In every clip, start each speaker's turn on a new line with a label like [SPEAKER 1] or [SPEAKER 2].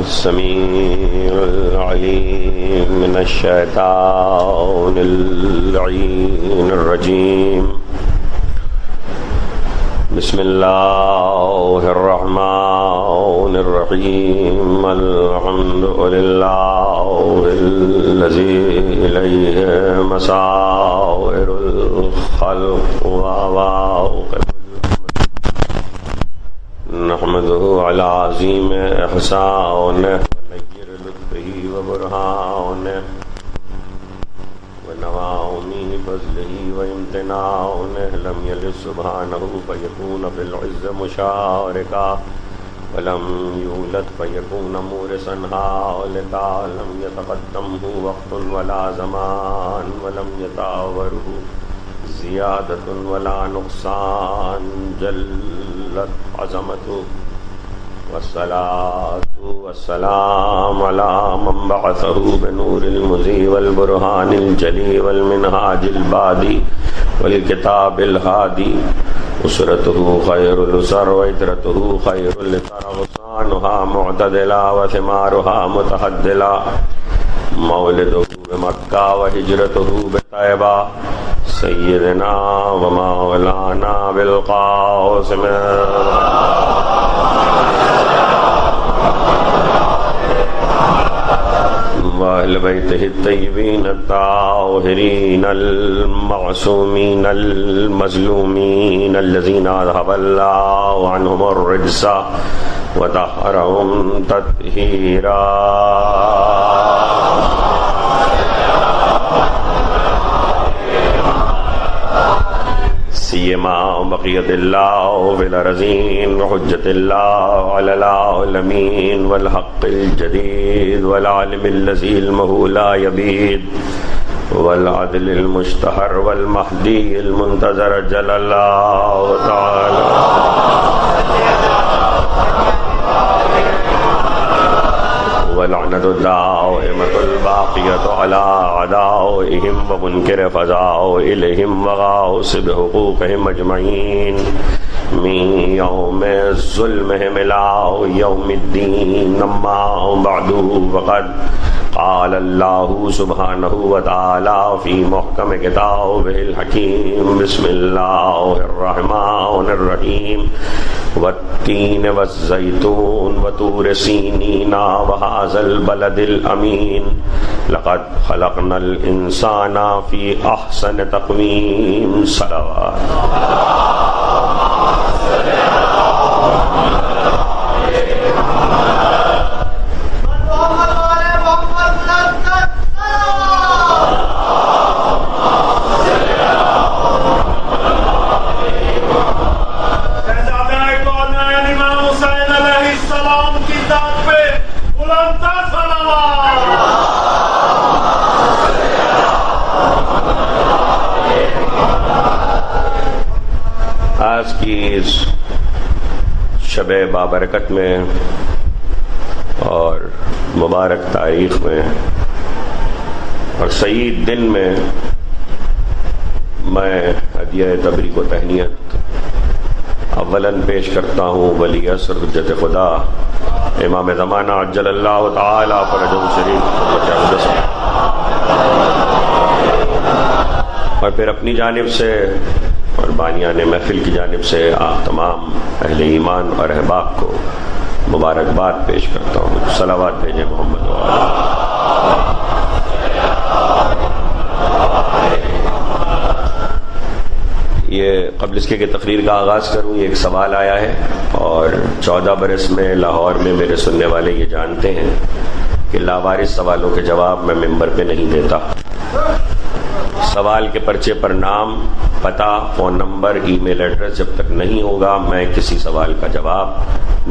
[SPEAKER 1] السميع العليم من الشيطان اللعين الرجيم. بسم الله الرحمن الرحيم. الحمد لله الذي إليه مسائر الخلق وواقب نحمده على عظيم إحسانه ونير لطفه وبرهانه ونوام فضله وامتنانه. لم يلد سبحانه فيكون في العز مشاركا ولم يولد فيكون مورثا هالكا. لم يتقدمه وقت ولا زمان ولم يتعاوره زيادة ولا نقصان. جلت عظمته والصلاة والسلام على من بعثه بنور المزي والبرهان الجلي والمنهاج البادي والكتاب الهادي. أسرته خير الأسر وإترته خير الإتر. غصانها معتدلا وثمارها متحدلا. مولده بمكة وهجرته بطيبة. سيدنا ومولانا بالقاسم وأهل بيته الطيبين الطاهرين المعصومين المظلومين الذين أذهب الله عنهم الرجس وطهرهم تطهيرا. سيما بقية الله في الأرضين وحجة الله على العالمين والحق الجديد والعالم الذي علمه لا يبيد والعدل المشتهر والمهدي المنتظر جل الله تعالى. ولعنة الدائمة الباقية على أعدائهم ومنكر فزائلهم وغاصب حقوقهم أجمعين من يوم ظلمهم إلى يوم الدين. أما بعد فقد قال الله سبحانه وتعالى في محكم كتابه الحكيم. بسم الله الرحمن الرحيم. والتين والزيتون وطور سينين وهذا البلد الأمين. لقد خلقنا الإنسان في أحسن تقويم. صلوات آج کی اس شب بابرکت میں اور مبارک تاریخ میں اور سعید دن میں میں ہدیہ تبری کو تہنیت اولاً پیش کرتا ہوں ولی عصر حجت خدا امام زمانہ عجل اللہ تعالی فرجہ شریف اور پھر اپنی جانب سے اور بانیان محفل کی جانب سے آپ تمام اہل ایمان اور احباب کو مبارکباد پیش کرتا ہوں. صلوات بھیجیں محمد وآلہ. یہ قبل اس کے کہ تقریر کا آغاز کروں یہ ایک سوال آیا ہے اور 14 برس میں لاہور میں میرے سننے والے یہ جانتے ہیں کہ لاوارث سوالوں کے جواب میں ممبر پہ نہیں دیتا. سوال کے پرچے پر نام، پتہ، فون نمبر، ای میل ایڈریس جب تک نہیں ہوگا میں کسی سوال کا جواب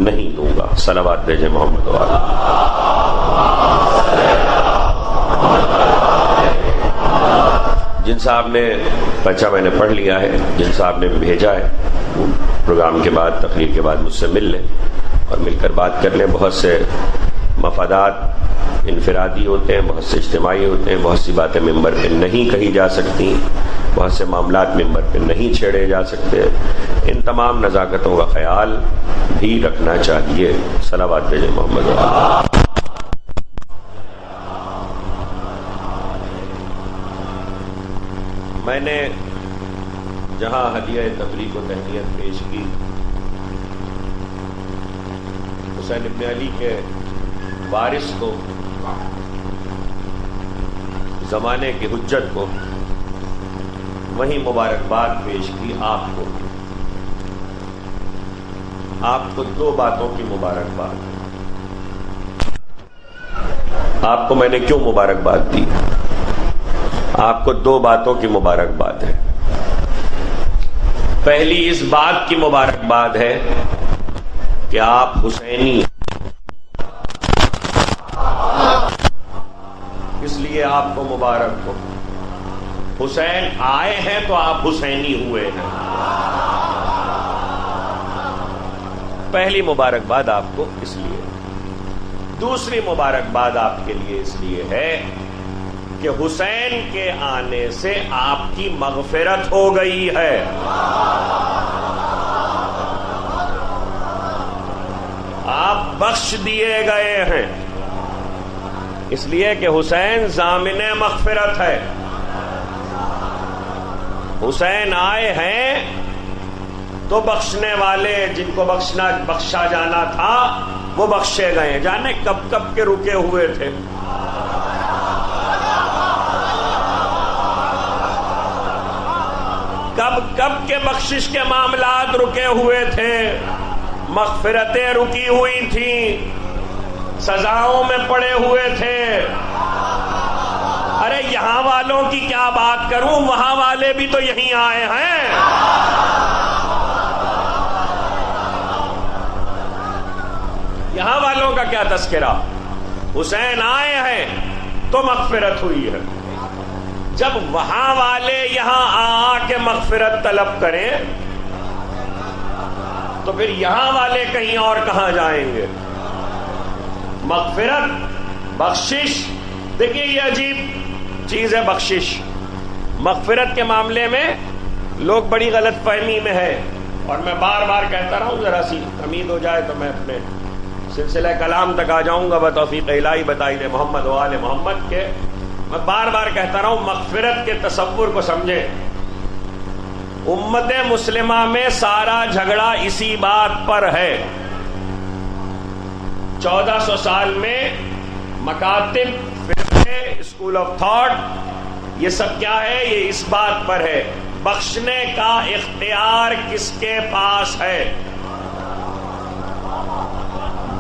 [SPEAKER 1] نہیں دوں گا. صلوات بھیجیں محمد وآلہ. جن صاحب نے پرچہ میں نے پڑھ لیا ہے، جن صاحب نے بھی بھیجا ہے، وہ پروگرام کے بعد تقریر کے بعد مجھ سے مل لیں اور مل کر بات کر لیں. بہت سے مفادات انفرادی ہوتے ہیں، بہت سے اجتماعی ہوتے ہیں، بہت سی باتیں ممبر پہ نہیں کہی جا سکتی، بہت سے معاملات ممبر پہ نہیں چھیڑے جا سکتے. ان تمام نزاکتوں کا خیال بھی رکھنا چاہیے. صلوات بھیجیں محمد. نے جہاں ہدیہ تبریک و تہنیت پیش کی حسین ابن علی کے وارث کو، زمانے کی حجت کو، وہیں مبارکباد پیش کی آپ کو دو باتوں کی مبارکباد۔ آپ کو میں نے کیوں مبارکباد دی؟ آپ کو دو باتوں کی مبارکباد ہے۔ پہلی اس بات کی مبارکباد ہے کہ آپ حسینی ہیں، اس لیے آپ کو مبارک ہو۔ حسین آئے ہیں تو آپ حسینی ہوئے ہیں۔ پہلی مبارکباد آپ کو اس لیے۔ دوسری مبارکباد آپ کے لیے اس لیے ہے کہ حسین کے آنے سے آپ کی مغفرت ہو گئی ہے۔ آپ بخش دیے گئے ہیں، اس لیے کہ حسین ضامن مغفرت ہے۔ حسین آئے ہیں تو بخشنے والے جن کو بخشا جانا تھا وہ بخشے گئے۔ جانے کب کب کے رکے ہوئے تھے، کب کب کے بخشش کے معاملات رکے ہوئے تھے، مغفرتیں رکی ہوئی تھیں، سزاؤں میں پڑے ہوئے تھے۔ ارے یہاں والوں کی کیا بات کروں، وہاں والے بھی تو یہیں آئے ہیں۔ یہاں والوں کا کیا تذکرہ، حسین آئے ہیں تو مغفرت ہوئی ہے۔ جب وہاں والے یہاں آ کے مغفرت طلب کریں تو پھر یہاں والے کہیں اور کہاں جائیں گے؟ مغفرت، بخشش، دیکھیے یہ عجیب چیز ہے بخشش۔ مغفرت کے معاملے میں لوگ بڑی غلط فہمی میں ہے، اور میں بار بار کہتا رہا ہوں، ذرا سی امید ہو جائے تو میں اپنے سلسلہ کلام تک آ جاؤں گا بتوفیق الہی بتائیے محمد و آل محمد کے۔ میں بار بار کہتا رہا ہوں مغفرت کے تصور کو سمجھیں۔ امت مسلمہ میں سارا جھگڑا اسی بات پر ہے۔ 1400 سال میں مکاتب، فرقے، اسکول آف تھاٹ، یہ سب کیا ہے؟ یہ اس بات پر ہے بخشنے کا اختیار کس کے پاس ہے،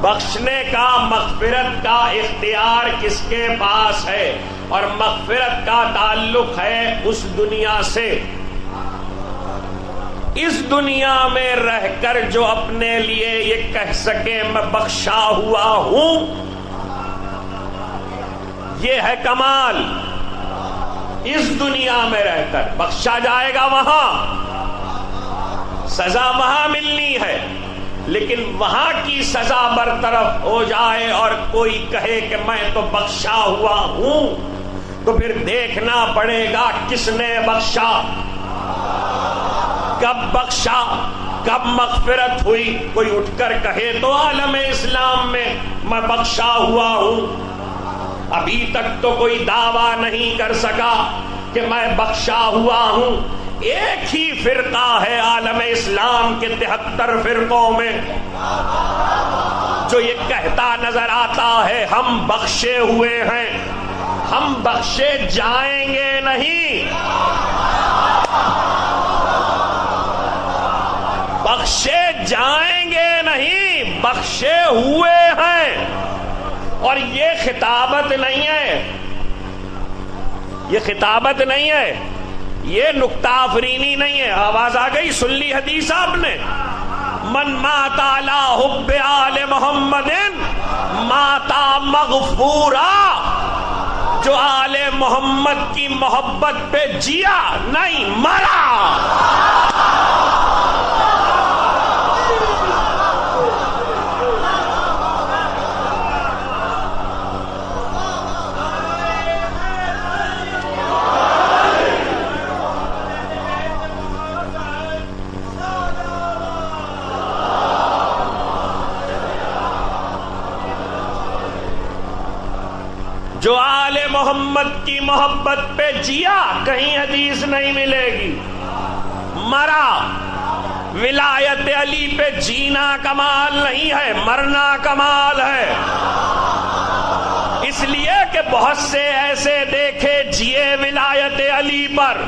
[SPEAKER 1] بخشنے کا، مغفرت کا اختیار کس کے پاس ہے، اور مغفرت کا تعلق ہے اس دنیا سے۔ اس دنیا میں رہ کر جو اپنے لیے یہ کہہ سکے میں بخشا ہوا ہوں، یہ ہے کمال۔ اس دنیا میں رہ کر بخشا جائے گا، وہاں سزا وہاں ملنی ہے، لیکن وہاں کی سزا برطرف ہو جائے اور کوئی کہے کہ میں تو بخشا ہوا ہوں، تو پھر دیکھنا پڑے گا کس نے بخشا، کب بخشا، کب مغفرت ہوئی۔ کوئی اٹھ کر کہے تو عالم اسلام میں بخشا ہوا ہوں، ابھی تک تو کوئی دعویٰ نہیں کر سکا کہ میں بخشا ہوا ہوں۔ ایک ہی فرقہ ہے عالم اسلام کے 73 فرقوں میں جو یہ کہتا نظر آتا ہے ہم بخشے ہوئے ہیں، ہم بخشے جائیں گے نہیں، بخشے جائیں گے نہیں، بخشے ہوئے ہیں۔ اور یہ خطابت نہیں ہے، یہ خطابت نہیں ہے، یہ نکتہ آفرینی نہیں ہے۔ آواز آ گئی، سن لی حدیث آپ نے، من مات علی حب آل محمد ماتا مغفورا، جو آل محمد کی محبت پہ جیا نہیں مرا۔ جو آل محمد کی محبت پہ جیا کہیں حدیث نہیں ملے گی، مرا ولایت علی پہ جینا کمال نہیں ہے، مرنا کمال ہے۔ اس لیے کہ بہت سے ایسے دیکھے جیے ولایت علی پر،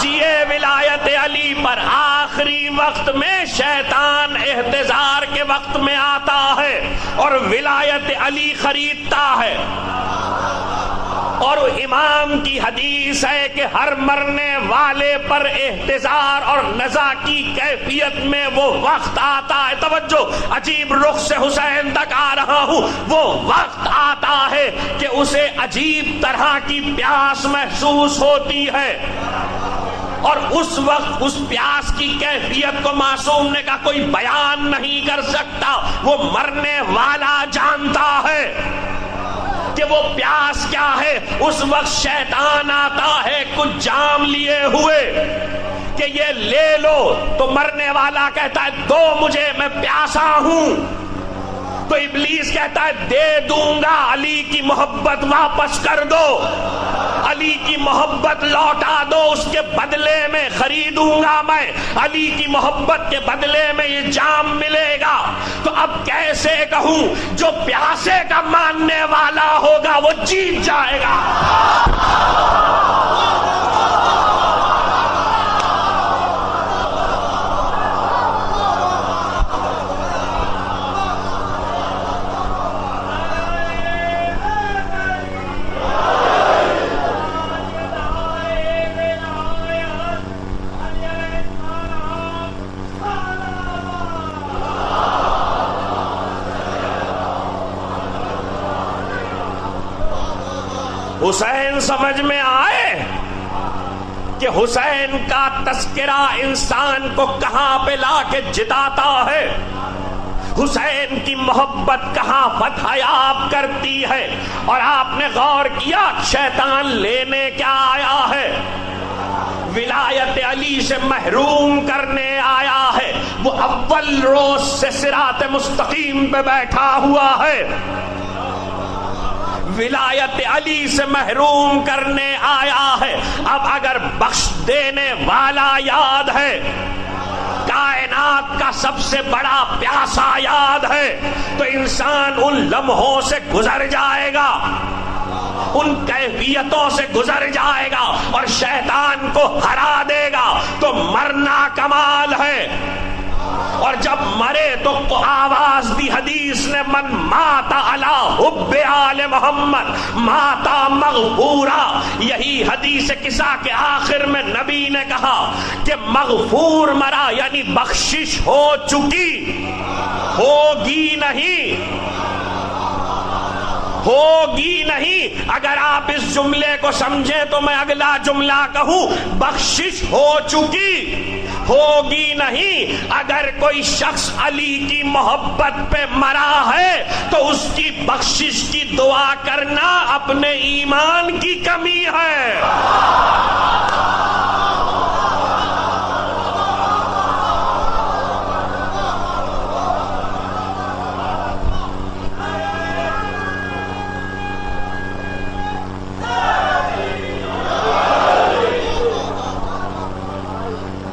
[SPEAKER 1] جیے ولایت علی پر، آخری وقت میں شیطان احتضار کے وقت میں آتا ہے اور ولایت علی خریدتا ہے۔ اور امام کی حدیث ہے کہ ہر مرنے والے پر احتضار اور نزا کی کیفیت میں وہ وقت آتا ہے، توجہ، عجیب رخ سے حسین تک آ رہا ہوں، وہ وقت آتا ہے کہ اسے عجیب طرح کی پیاس محسوس ہوتی ہے، اور اس وقت اس پیاس کی کیفیت کو معصوم نے کہا کوئی بیان نہیں کر سکتا، وہ مرنے والا جانتا ہے کہ وہ پیاس کیا ہے۔ اس وقت شیطان آتا ہے کچھ جام لیے ہوئے کہ یہ لے لو، تو مرنے والا کہتا ہے دو مجھے، میں پیاسا ہوں، تو ابلیس کہتا ہے دے دوں گا، علی کی محبت واپس کر دو، علی کی محبت لوٹا دو، اس کے بدلے میں خریدوں گا میں، علی کی محبت کے بدلے میں یہ جام ملے گا۔ تو اب کیسے کہوں، جو پیاسے کا ماننے والا ہوگا وہ جیت جائے گا۔ حسین سمجھ میں آئے کہ حسین کا تذکرہ انسان کو کہاں پہ لا کے جتاتا ہے، حسین کی محبت کہاں فتح یاب کرتی ہے۔ اور آپ نے غور کیا شیطان لینے کیا آیا ہے، ولایت علی سے محروم کرنے آیا ہے۔ وہ اول روز سے صراط مستقیم پہ بیٹھا ہوا ہے، ولایت علی سے محروم کرنے آیا ہے۔ اب اگر بخش دینے والا یاد ہے، کائنات کا سب سے بڑا پیاسا یاد ہے، تو انسان ان لمحوں سے گزر جائے گا، ان کیفیتوں سے گزر جائے گا اور شیطان کو ہرا دے گا، تو مرنا کمال ہے۔ اور جب مرے تو آواز دی حدیث نے من مات علی حب آل محمد ماتا مغفورا، یہی حدیث قصہ کے آخر میں نبی نے کہا کہ مغفور مرا، یعنی بخشش ہو چکی، ہوگی نہیں، ہوگی نہیں۔ اگر آپ اس جملے کو سمجھیں تو میں اگلا جملہ کہوں، بخشش ہو چکی، ہوگی نہیں۔ اگر کوئی شخص علی کی محبت پہ مرا ہے تو اس کی بخشش کی دعا کرنا اپنے ایمان کی کمی ہے۔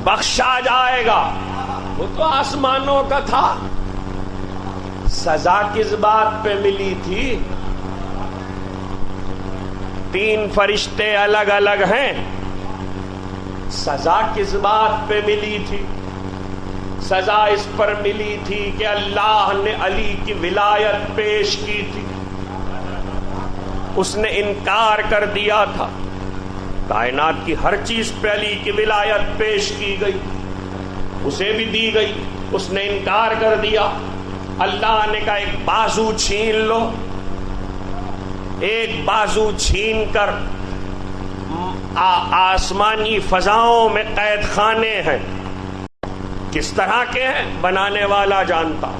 [SPEAKER 1] بخشا جائے گا، وہ تو آسمانوں کا تھا، سزا کس بات پہ ملی تھی؟ تین فرشتے الگ الگ ہیں، سزا کس بات پہ ملی تھی؟ سزا اس پر ملی تھی کہ اللہ نے علی کی ولایت پیش کی تھی، اس نے انکار کر دیا تھا، کائنات کی ہر چیز پہ علی کی ولایت پیش کی گئی، اسے بھی دی گئی، اس نے انکار کر دیا۔ اللہ نے کہا ایک بازو چھین لو، ایک بازو چھین کر آسمانی فضاؤں میں قید خانے ہیں، کس طرح کے ہیں بنانے والا جانتا،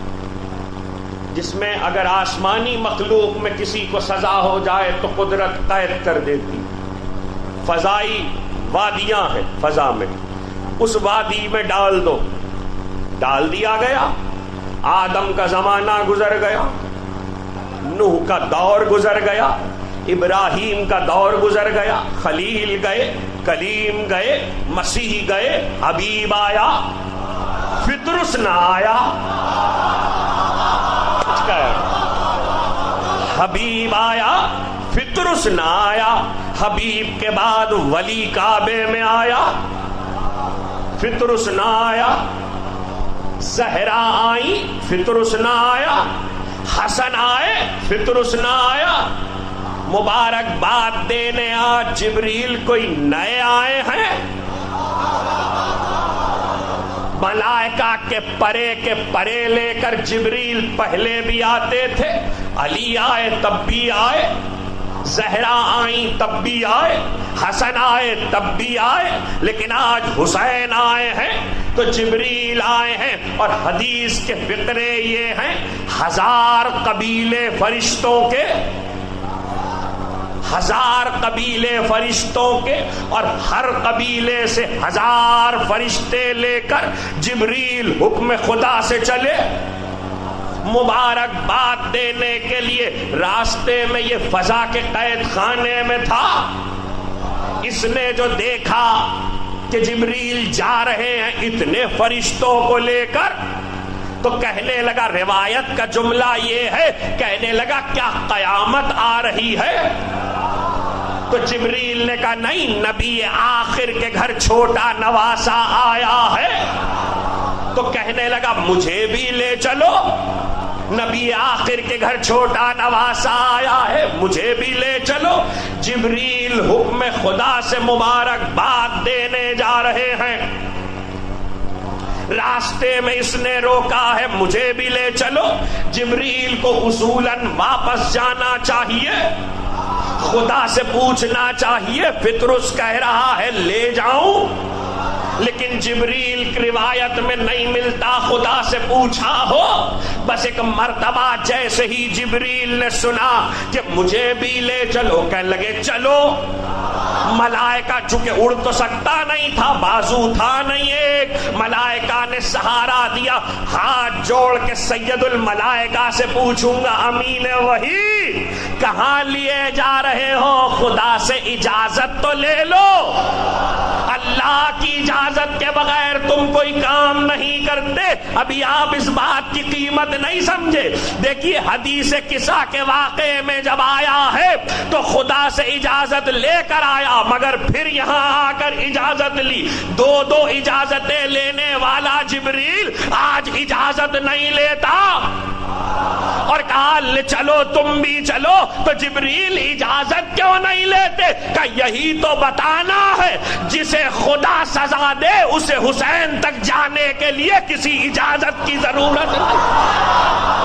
[SPEAKER 1] جس میں اگر آسمانی مخلوق میں کسی کو سزا ہو جائے تو قدرت قید کر دیتی۔ فضائی وادیاں ہیں فضا میں، اس وادی میں ڈال دو، ڈال دیا گیا، آدم کا زمانہ گزر گیا، نوح کا دور گزر گیا، ابراہیم کا دور گزر گیا، خلیل گئے، کلیم گئے، مسیح گئے، حبیب آیا، فطرس نہ آیا، حبیب آیا، فطرس نہ آیا، حبیب کے بعد ولی کعبے میں آیا، فطرس نہ آیا، زہرا آئی، فطرس نہ آیا، حسن آئے، فطرس نہ آیا، مبارکباد دینے آج جبریل کوئی نئے آئے ہیں؟ ملائکہ کے پرے لے کر جبریل پہلے بھی آتے تھے، علی آئے تب بھی آئے، زہرا آئیں تب بھی آئے، حسن آئے تب بھی آئے، لیکن آج حسین آئے ہیں تو جبریل آئے ہیں۔ اور حدیث کے فقرے یہ ہیں، 1000 قبیلے فرشتوں کے، 1000 قبیلے فرشتوں کے، اور ہر قبیلے سے 1000 فرشتے لے کر جبریل حکم خدا سے چلے مبارکباد دینے کے لیے۔ راستے میں یہ فضا کے قید خانے میں تھا، اس نے جو دیکھا کہ جبریل جا رہے ہیں اتنے فرشتوں کو لے کر، تو کہنے لگا، روایت کا جملہ یہ ہے، کہنے لگا کیا قیامت آ رہی ہے؟ تو جبریل نے کہا نہیں، نبی آخر کے گھر چھوٹا نواسا آیا ہے۔ تو کہنے لگا مجھے بھی لے چلو، نبی آخر کے گھر چھوٹا نواسا آیا ہے، مجھے بھی لے چلو۔ جبریل حکم خدا سے مبارکباد دینے جا رہے ہیں، راستے میں اس نے روکا ہے، مجھے بھی لے چلو۔ جبریل کو اصولاً واپس جانا چاہیے، خدا سے پوچھنا چاہیے، فطرس کہہ رہا ہے لے جاؤں، لیکن جبریل کی روایت میں نہیں ملتا خدا سے پوچھا ہو۔ بس ایک مرتبہ جیسے ہی جبریل نے سنا کہ مجھے بھی لے چلو، کہنے لگے چلو۔ ملائکہ چونکہ اڑ تو سکتا نہیں تھا، بازو تھا نہیں ایک، ملائکہ نے سہارا دیا، ہاتھ جوڑ کے سید الملائکہ سے پوچھوں گا امین وحی کہاں لیے جا رہے ہو؟ خدا سے اجازت تو لے لو، اللہ کی اجازت کے بغیر تم کوئی کام نہیں کرتے۔ ابھی آپ اس بات کی قیمت نہیں سمجھے۔ دیکھیے حدیث قصہ کے واقعے میں جب آیا ہے تو خدا سے اجازت لے کر آیا، مگر پھر یہاں آ کر اجازت لی۔ دو اجازتیں لینے والا جبریل آج اجازت نہیں لیتا اور کہا لے چلو تم بھی چلو۔ تو جبریل اجازت کیوں نہیں لیتے؟ کہ یہی تو بتانا ہے، جسے خدا سزا دے اسے حسین تک جانے کے لیے کسی اجازت کی ضرورت نہیں۔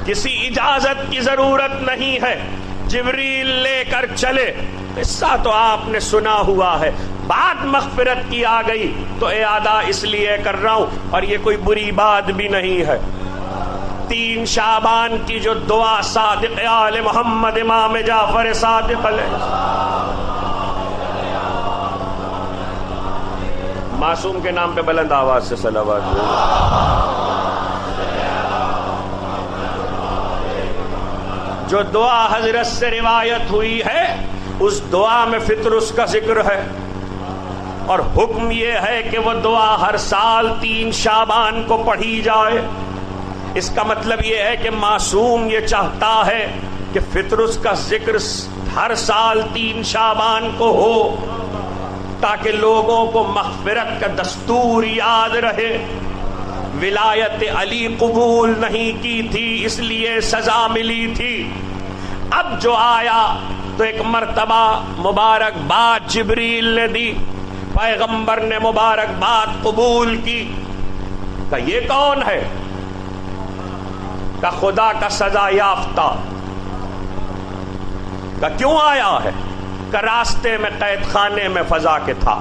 [SPEAKER 1] کسی اجازت کی ضرورت نہیں ہے، جبریل لے کر چلے۔ قصہ تو آپ نے سنا ہوا ہے، بعد مغفرت کی آ گئی تو اعادہ اس لیے کر رہا ہوں، اور یہ کوئی بری بات بھی نہیں ہے۔ 3 شعبان کی جو دعا صادق آل محمد امام جعفر صادق علیہ، معصوم کے نام پہ بلند آواز سے صلوات ہو۔ جو دعا حضرت سے روایت ہوئی ہے اس دعا میں فطرس کا ذکر ہے، اور حکم یہ ہے کہ وہ دعا ہر سال 3 شعبان کو پڑھی جائے۔ اس کا مطلب یہ ہے کہ معصوم یہ چاہتا ہے کہ فطرس کا ذکر ہر سال 3 شعبان کو ہو، تاکہ لوگوں کو مغفرت کا دستور یاد رہے۔ ولایت علی قبول نہیں کی تھی، اس لیے سزا ملی تھی۔ اب جو آیا تو ایک مرتبہ مبارکباد جبریل نے دی، پیغمبر نے مبارکباد قبول کی۔ کہ یہ کون ہے؟ کہ خدا کا سزا یافتہ۔ کہ کیوں آیا ہے؟ کہ راستے میں قید خانے میں فضا کے تھا،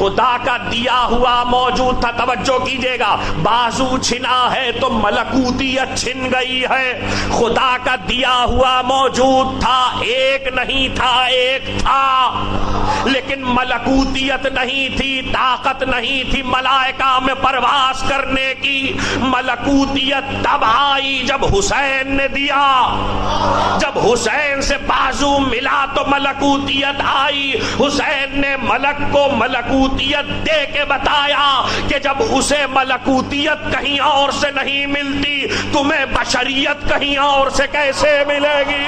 [SPEAKER 1] خدا کا دیا ہوا موجود تھا. توجہ کیجئے گا, بازو چھنا ہے تو ملکوتیت چھن گئی ہے. خدا کا دیا ہوا موجود تھا, ایک نہیں تھا, ایک تھا, لیکن ملکوتیت نہیں تھی, طاقت نہیں تھی ملائکہ میں پرواز کرنے کی. ملکوتیت تب آئی جب حسین نے دیا, جب حسین سے بازو ملا تو ملکوتیت آئی. حسین نے ملک کو ملکوتیت دے کے بتایا کہ جب اسے ملکوتیت کہیں اور سے نہیں ملتی, تمہیں بشریت کہیں اور سے کیسے ملے گی؟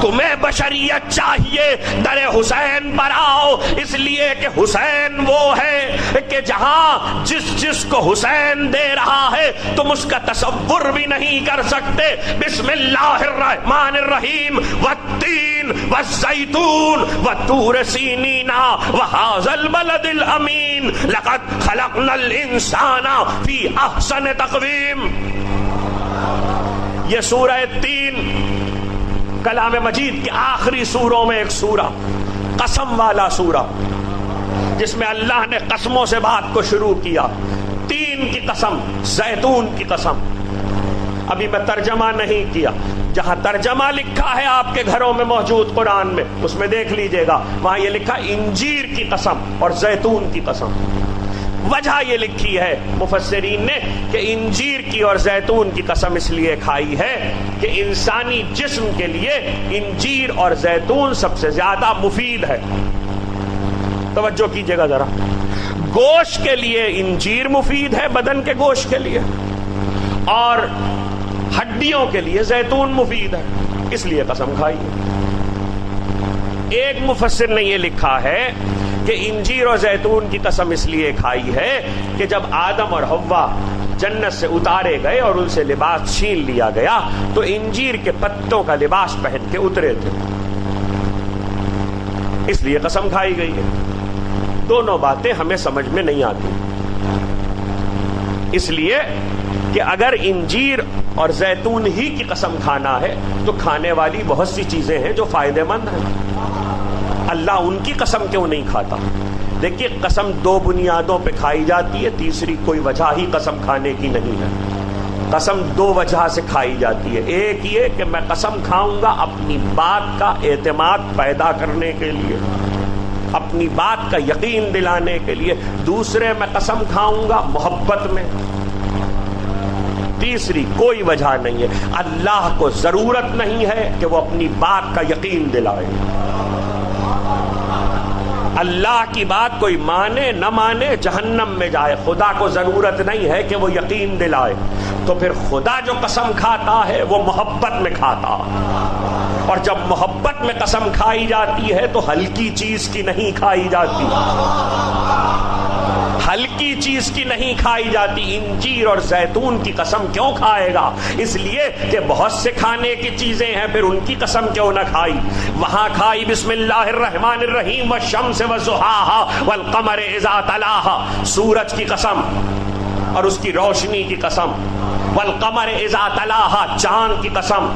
[SPEAKER 1] تمہیں بشریت چاہیے, در حسین پر آؤ. اس لیے کہ حسین وہ ہے کہ جہاں جس کو حسین دے رہا ہے تم اس کا تصور بھی نہیں کر سکتے. بسم اللہ الرحمن الرحیم, والتین والزیتون وطور سینین وہذا البلد الامین لقد خلقنا الانسان فی احسن تقویم. یہ سورہ تین کلام مجید کی آخری سوروں میں ایک سورہ, قسم والا سورہ, جس میں اللہ نے قسموں سے بات کو شروع کیا. تین کی قسم, زیتون کی قسم. ابھی میں ترجمہ نہیں کیا, جہاں ترجمہ لکھا ہے آپ کے گھروں میں موجود قرآن میں, اس میں دیکھ لیجئے گا, وہاں یہ لکھا انجیر کی قسم اور زیتون کی قسم. وجہ یہ لکھی ہے مفسرین نے کہ انجیر کی اور زیتون کی قسم اس لیے کھائی ہے کہ انسانی جسم کے لیے انجیر اور زیتون سب سے زیادہ مفید ہے. توجہ کیجئے گا ذرا, گوشت کے لیے انجیر مفید ہے, بدن کے گوشت کے لیے, اور ہڈیوں کے لیے زیتون مفید ہے, اس لیے قسم کھائی ہے. ایک مفسر نے یہ لکھا ہے کہ انجیر اور زیتون کی قسم اس لیے کھائی ہے کہ جب آدم اور حوا جنت سے اتارے گئے اور ان سے لباس چھین لیا گیا تو انجیر کے پتوں کا لباس پہن کے اترے تھے, اس لیے قسم کھائی گئی ہے. دونوں باتیں ہمیں سمجھ میں نہیں آتی, اس لیے کہ اگر انجیر اور زیتون ہی کی قسم کھانا ہے تو کھانے والی بہت سی چیزیں ہیں جو فائدے مند ہیں. اللہ ان کی قسم کیوں نہیں کھاتا؟ دیکھیے, قسم دو بنیادوں پہ کھائی جاتی ہے, تیسری کوئی وجہ ہی قسم کھانے کی نہیں ہے. قسم دو وجہ سے کھائی جاتی ہے. ایک یہ کہ میں قسم کھاؤں گا اپنی بات کا اعتماد پیدا کرنے کے لیے, اپنی بات کا یقین دلانے کے لیے. دوسرے, میں قسم کھاؤں گا محبت میں. تیسری کوئی وجہ نہیں ہے. اللہ کو ضرورت نہیں ہے کہ وہ اپنی بات کا یقین دلائے. اللہ کی بات کوئی مانے نہ مانے جہنم میں جائے, خدا کو ضرورت نہیں ہے کہ وہ یقین دلائے. تو پھر خدا جو قسم کھاتا ہے وہ محبت میں کھاتا, اور جب محبت میں قسم کھائی جاتی ہے تو ہلکی چیز کی نہیں کھائی جاتی, ہلکی چیز کی نہیں کھائی جاتی. انجیر اور زیتون کی قسم کیوں کھائے گا؟ اس لیے کہ بہت سے کھانے کی چیزیں ہیں, پھر ان کی قسم کیوں نہ کھائی؟ وہاں کھائی بسم اللہ الرحمن الرحیم, والشمس وضحاها والقمر اذا تلاها, سورج کی قسم اور اس کی روشنی کی قسم. والقمر اذا تلاها, چاند کی قسم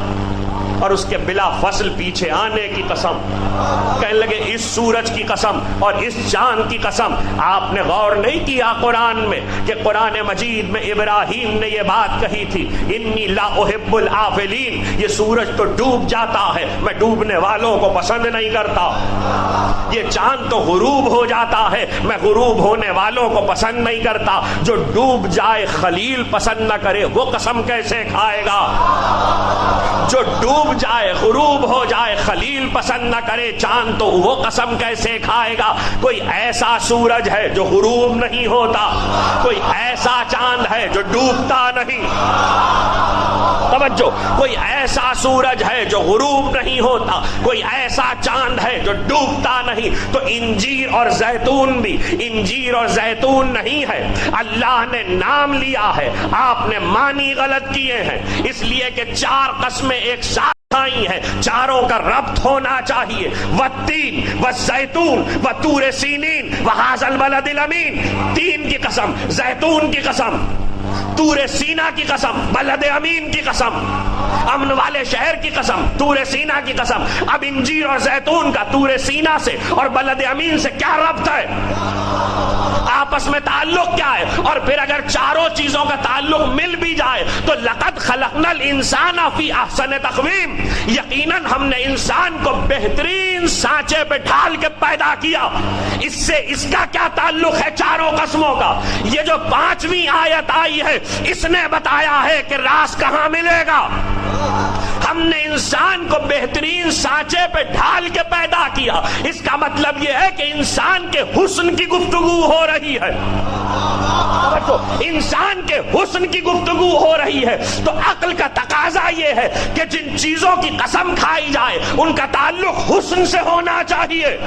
[SPEAKER 1] اور اس کے بلا فصل پیچھے آنے کی قسم. کہنے لگے اس سورج کی قسم اور اس چاند کی قسم. آپ نے غور نہیں کیا قرآن میں کہ قرآن مجید میں ابراہیم نے یہ بات کہی تھی, انی لا احب الآفلین, یہ سورج تو ڈوب جاتا ہے, میں ڈوبنے والوں کو پسند نہیں کرتا. یہ چاند تو غروب ہو جاتا ہے, میں غروب ہونے والوں کو پسند نہیں کرتا. جو ڈوب جائے خلیل پسند نہ کرے وہ قسم کیسے کھائے گا؟ جو ڈوب جائے, غروب ہو جائے, خلیل پسند نہ کرے چاند, تو وہ قسم کیسے کھائے گا؟ کوئی ایسا سورج ہے جو غروب نہیں ہوتا, کوئی ایسا چاند ہے جو ڈوبتا نہیں. توجہ, کوئی ایسا سورج ہے جو غروب نہیں ہوتا, کوئی ایسا چاند ہے جو ڈوبتا نہیں. تو انجیر اور زیتون بھی انجیر اور زیتون نہیں ہے, اللہ نے نام لیا ہے, آپ نے معنی غلط کیے ہیں. اس لیے کہ چار قسمیں ایک ساتھ آئی ہیں, چاروں کا ربط ہونا چاہیے. والتین والزیتون وطور سینین وہذا البلد الامین, تین کی قسم, زیتون کی قسم, طور سینا کی قسم، بلد امین کی قسم، امن والے شہر کی قسم، طور سینا کی قسم۔ اب انجیر اور زیتون کا طور سینا سے اور بلد امین سے کیا ربط ہے؟ آپس میں تعلق کیا ہے؟ اور پھر اگر چاروں چیزوں کا تعلق مل بھی جائے تو لقد خلقنا الانسان فی احسن تقویم، یقیناً ہم نے انسان کو بہترین سانچے پہ ڈھال کے پیدا کیا۔ اس سے اس کا کیا تعلق ہے چاروں قسموں کا؟ یہ جو 5ویں آیت آئی ہے اس نے بتایا ہے کہ راز کہاں ملے گا۔ ہم نے انسان کو بہترین سانچے پہ ڈھال کے پیدا کیا، اس کا مطلب یہ ہے کہ انسان کے حسن کی گفتگو ہو رہی ہے، انسان کے حسن کی گفتگو ہو رہی ہے۔ تو عقل کا تقاضا یہ ہے کہ جن چیزوں کی قسم کھائی جائے ان کا تعلق حسن سے ہونا چاہیے،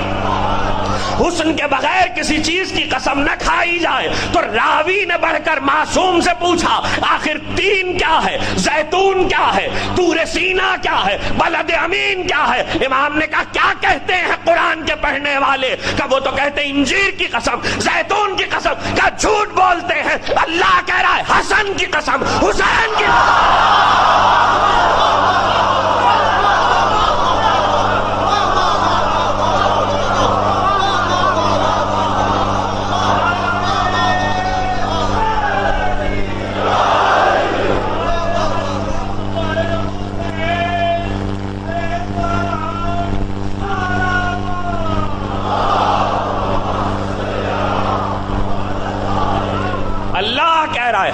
[SPEAKER 1] حسن کے بغیر کسی چیز کی قسم نہ کھائی جائے۔ تو راوی نے بڑھ کر معصوم سے پوچھا آخر تین کیا ہے، زیتون کیا ہے، طور سینا کیا ہے، بلد امین کیا ہے؟ امام نے کہا کیا کہتے ہیں قرآن کے پڑھنے والے؟ کہ وہ تو کہتے ہیں انجیر کی قسم، زیتون کی قسم۔ کیا جھوٹ بولتے ہیں؟ اللہ کہہ رہا ہے حسن کی قسم، حسین کی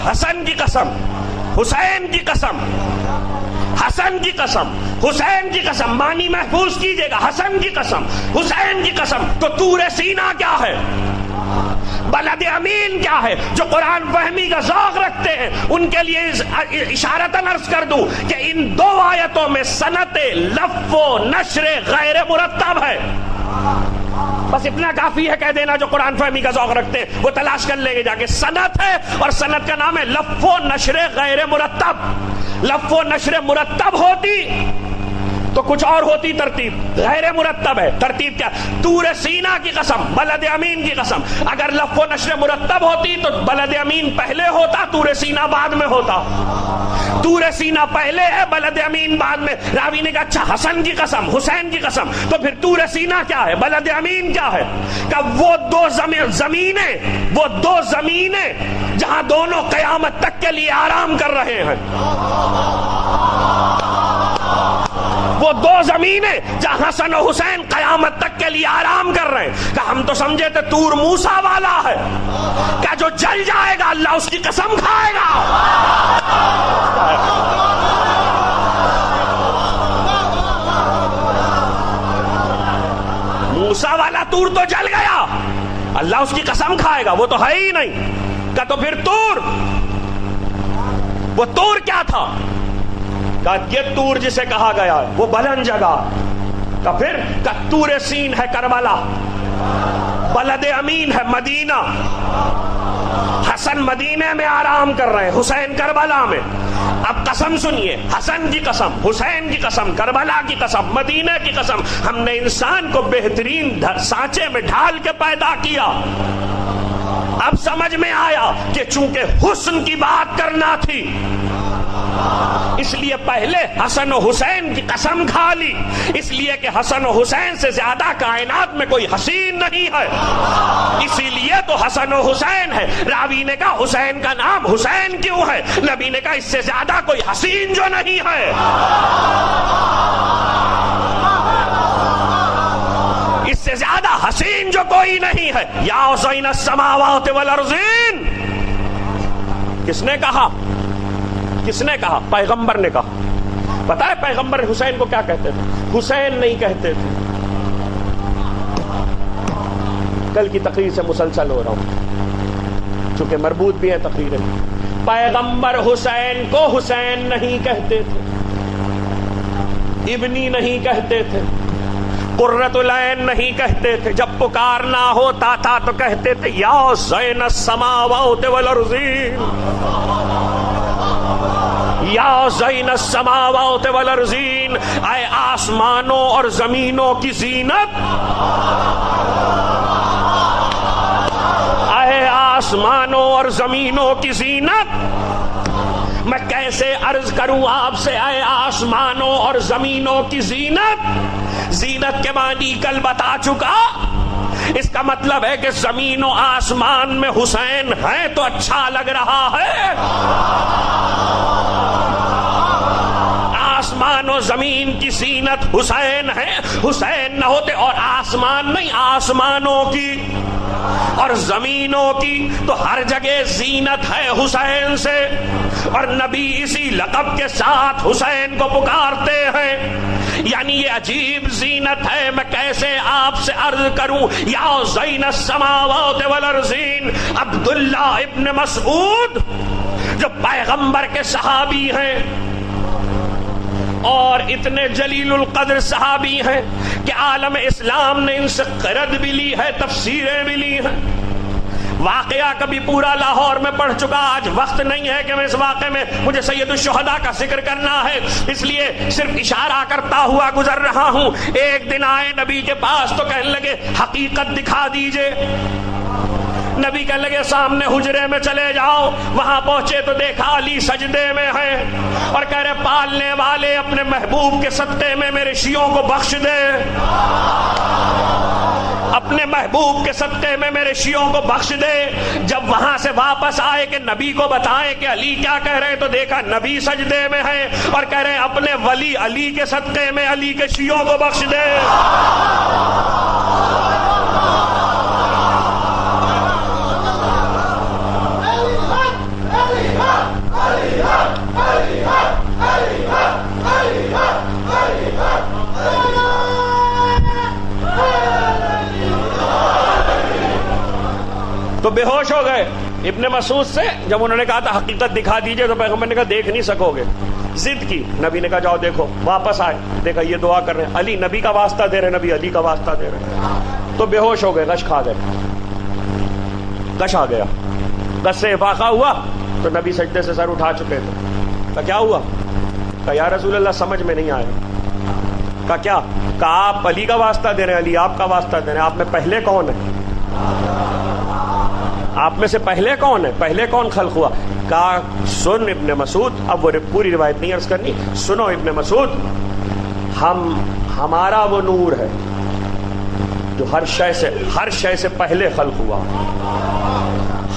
[SPEAKER 1] حسن کی قسم، حسین کی قسم، حسن کی قسم، حسین کی قسم، معنی محفوظ کیجئے گا، حسن کی قسم، حسین کی قسم۔ تو طور سینا کیا ہے، بلد امین کیا ہے؟ جو قرآن فہمی کا ذوق رکھتے ہیں ان کے لیے اشارتاً عرض کر دوں کہ ان 2 آیتوں میں سنت لف و نشر غیر مرتب ہے۔ بس اتنا کافی ہے کہہ دینا جو قرآن فہمی کا ذوق رکھتے ہیں وہ تلاش کر لیں گے جا کے، سند ہے اور سند کا نام ہے لف و نشر غیر مرتب۔ لف و نشر مرتب ہوتی تو کچھ اور ہوتی ترتیب، غیر مرتب ہے۔ ترتیب کیا؟ طور سینا کی قسم، بلد امین کی قسم۔ اگر لف و نشر مرتب ہوتی تو بلد امین پہلے ہوتا، طور سینا بعد میں ہوتا۔ طور سینا پہلے ہے، بلد امین بعد میں۔ راوی نے کہا اچھا حسن کی قسم، حسین کی قسم، تو پھر طور سینا کیا ہے، بلد امین کیا ہے؟ کہ وہ 2 زمینیں جہاں دونوں قیامت تک کے لیے آرام کر رہے ہیں، وہ 2 زمینیں جہاں حسن و حسین قیامت تک کے لیے آرام کر رہے ہیں۔ کہ ہم تو سمجھے تھے طور موسیٰ والا ہے، کہ جو جل جائے گا اللہ اس کی قسم کھائے گا۔ موسیٰ والا طور تو جل گیا، اللہ اس کی قسم کھائے گا، وہ تو ہے ہی نہیں۔ کہ تو پھر طور، وہ طور کیا تھا؟ یہ طور جسے کہا گیا وہ بلند جگہ، کا پھر طور سین ہے کربلا، بلد امین ہے مدینہ۔ حسن مدینہ میں آرام کر رہے ہیں، حسین کربلا میں۔ اب قسم سنیے، حسن کی قسم، حسین کی قسم، کربلا کی قسم، مدینہ کی قسم، ہم نے انسان کو بہترین سانچے میں ڈھال کے پیدا کیا۔ اب سمجھ میں آیا کہ چونکہ حسن کی بات کرنا تھی اس لیے پہلے حسن و حسین کی قسم کھا لی، اس لیے کہ حسن و حسین سے زیادہ کائنات میں کوئی حسین نہیں ہے، اسی لیے تو حسن و حسین ہے۔ راوی نے کہا حسین کا نام حسین کیوں ہے؟ نبی نے کہا اس سے زیادہ کوئی حسین جو نہیں ہے، اس سے زیادہ حسین جو کوئی نہیں ہے۔ یا حسین السماوات والارضین، کس نے کہا؟ کس نے کہا؟ پیغمبر نے کہا۔ پتا ہے پیغمبر حسین کو کیا کہتے تھے؟ حسین نہیں کہتے تھے۔ کل کی تقریر سے مسلسل ہو رہا ہوں چونکہ مربوط بھی ہے تقریریں۔ پیغمبر حسین کو حسین نہیں کہتے تھے، ابنی نہیں کہتے تھے، قرۃ العین نہیں کہتے تھے۔ جب پکارنا ہوتا تھا تو کہتے تھے یا زین السماوات والارضین، یا زین السماوات والارضین، اے آسمانوں اور زمینوں کی زینت، اے آسمانوں اور زمینوں کی زینت۔
[SPEAKER 2] میں کیسے عرض کروں آپ سے اے آسمانوں اور زمینوں کی زینت؟ زینت کے معنی کل بتا چکا. اس کا مطلب ہے کہ زمین و آسمان میں حسین ہے تو اچھا لگ رہا ہے. آسمان و زمین کی زینت حسین ہے. حسین نہ ہوتے اور آسمان نہیں، آسمانوں کی اور زمینوں کی تو ہر جگہ زینت ہے حسین سے. اور نبی اسی لقب کے ساتھ حسین کو پکارتے ہیں. یعنی یہ عجیب زینت ہے. میں کیسے آپ سے عرض کروں یا زین السماوات والارضین. عبداللہ ابن مسعود جو پیغمبر کے صحابی ہیں اور اتنے جلیل القدر صحابی ہیں کہ عالم اسلام نے ان سے قرض بھی لی ہے، تفسیریں بھی لی ہیں. واقعہ کبھی پورا لاہور میں پڑھ چکا. آج وقت نہیں ہے کہ میں اس واقعے میں مجھے سید الشہداء کا ذکر کرنا ہے، اس لیے صرف اشارہ کرتا ہوا گزر رہا ہوں. ایک دن آئے نبی کے پاس تو کہنے لگے حقیقت دکھا دیجئے. نبی کہنے لگے سامنے حجرے میں چلے جاؤ. وہاں پہنچے تو دیکھا علی سجدے میں ہے اور کہہ رہے پالنے والے اپنے محبوب کے صدقے میں میرے شیعوں کو بخش دے. اپنے محبوب کے صدقے میں میرے شیعوں کو بخش دے. جب وہاں سے واپس آئے کہ نبی کو بتائیں کہ علی کیا کہہ رہے تو دیکھا نبی سجدے میں ہے اور کہہ رہے اپنے ولی علی کے صدقے میں علی کے شیعوں کو بخش دے. تو بے ہوش ہو گئے ابن مسعود سے. جب انہوں نے کہا تھا حقیقت دکھا دیجئے تو پیغمبر نے کہا دیکھ نہیں سکو گے. ضد کی. نبی نے کہا جاؤ دیکھو. واپس آئے دیکھا یہ دعا کر رہے ہیں. علی نبی کا واسطہ دے رہے، نبی علی کا واسطہ دے رہے. تو بے ہوش ہو گئے، غش کھا گئے. غش آ گیا. غش سے افاقہ ہوا تو نبی سجدے سے سر اٹھا چکے تھے. کہا کیا ہوا؟ کہا یا رسول اللہ سمجھ میں نہیں آیا. کہا کیا؟ کہا آپ علی کا واسطہ دے رہے ہیں، علی آپ کا واسطہ دے رہے ہیں. آپ میں پہلے کون ہے؟ آپ میں سے پہلے کون ہے؟ پہلے کون خلق ہوا؟ کہا سن ابن مسعود. اب وہ پوری روایت نہیں عرض کرنی. سنو ابن مسعود، ہمارا وہ نور ہے جو ہر شے سے پہلے خلق ہوا.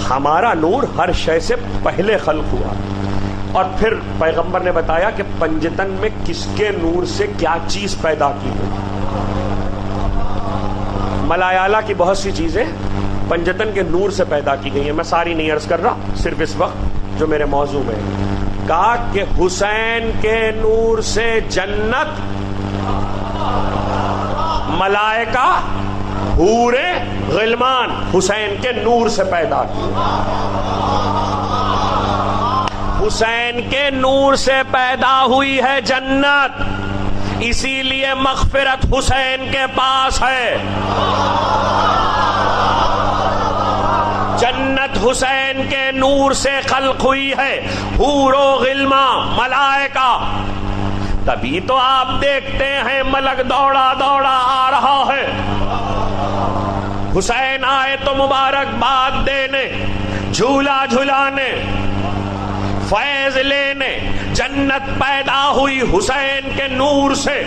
[SPEAKER 2] ہمارا نور ہر شے سے پہلے خلق ہوا. اور پھر پیغمبر نے بتایا کہ پنجتن میں کس کے نور سے کیا چیز پیدا کی گئی. ملایالہ کی بہت سی چیزیں پنجتن کے نور سے پیدا کی گئی ہیں. میں ساری نہیں عرض کر رہا، صرف اس وقت جو میرے موضوع میں کہا کہ حسین کے نور سے جنت، ملائکہ، حور غلمان حسین کے نور سے پیدا کی. حسین کے نور سے پیدا ہوئی ہے جنت، اسی لیے مغفرت حسین کے پاس ہے. جنت حسین کے نور سے خلق ہوئی ہے، حور و غلمان، ملائکہ. تبھی تو آپ دیکھتے ہیں ملک دوڑا دوڑا آ رہا ہے. حسین آئے تو مبارکباد دینے، جھولا جھلانے، فیض لینے. جنت پیدا ہوئی حسین کے نور سے،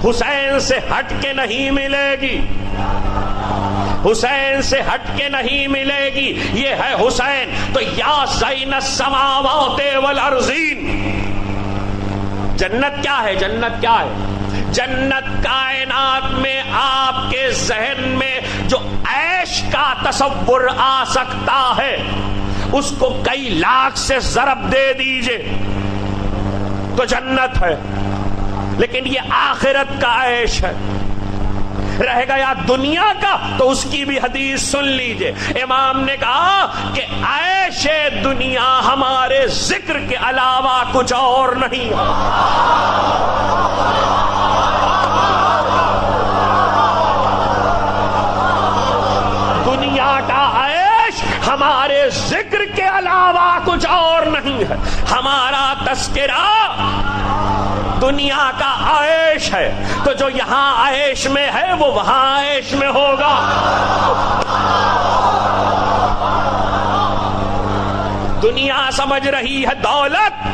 [SPEAKER 2] حسین سے ہٹ کے نہیں ملے گی، حسین سے ہٹ کے نہیں ملے گی. یہ ہے حسین. تو یا زین السماوات والارضین. جنت کیا ہے؟ جنت کیا ہے؟ جنت کائنات میں آپ کے ذہن میں جو عیش کا تصور آ سکتا ہے اس کو کئی لاکھ سے ضرب دے دیجئے تو جنت ہے. لیکن یہ آخرت کا عیش ہے. رہے گا یا دنیا کا تو اس کی بھی حدیث سن لیجئے. امام نے کہا کہ عیش دنیا ہمارے ذکر کے علاوہ کچھ اور نہیں. دنیا کا عیش ہمارے ذکر کے علاوہ کچھ اور نہیں ہے. ہمارا تذکرہ دنیا کا عیش ہے، تو جو یہاں عیش میں ہے وہ وہاں عیش میں ہوگا. دنیا سمجھ رہی ہے دولت،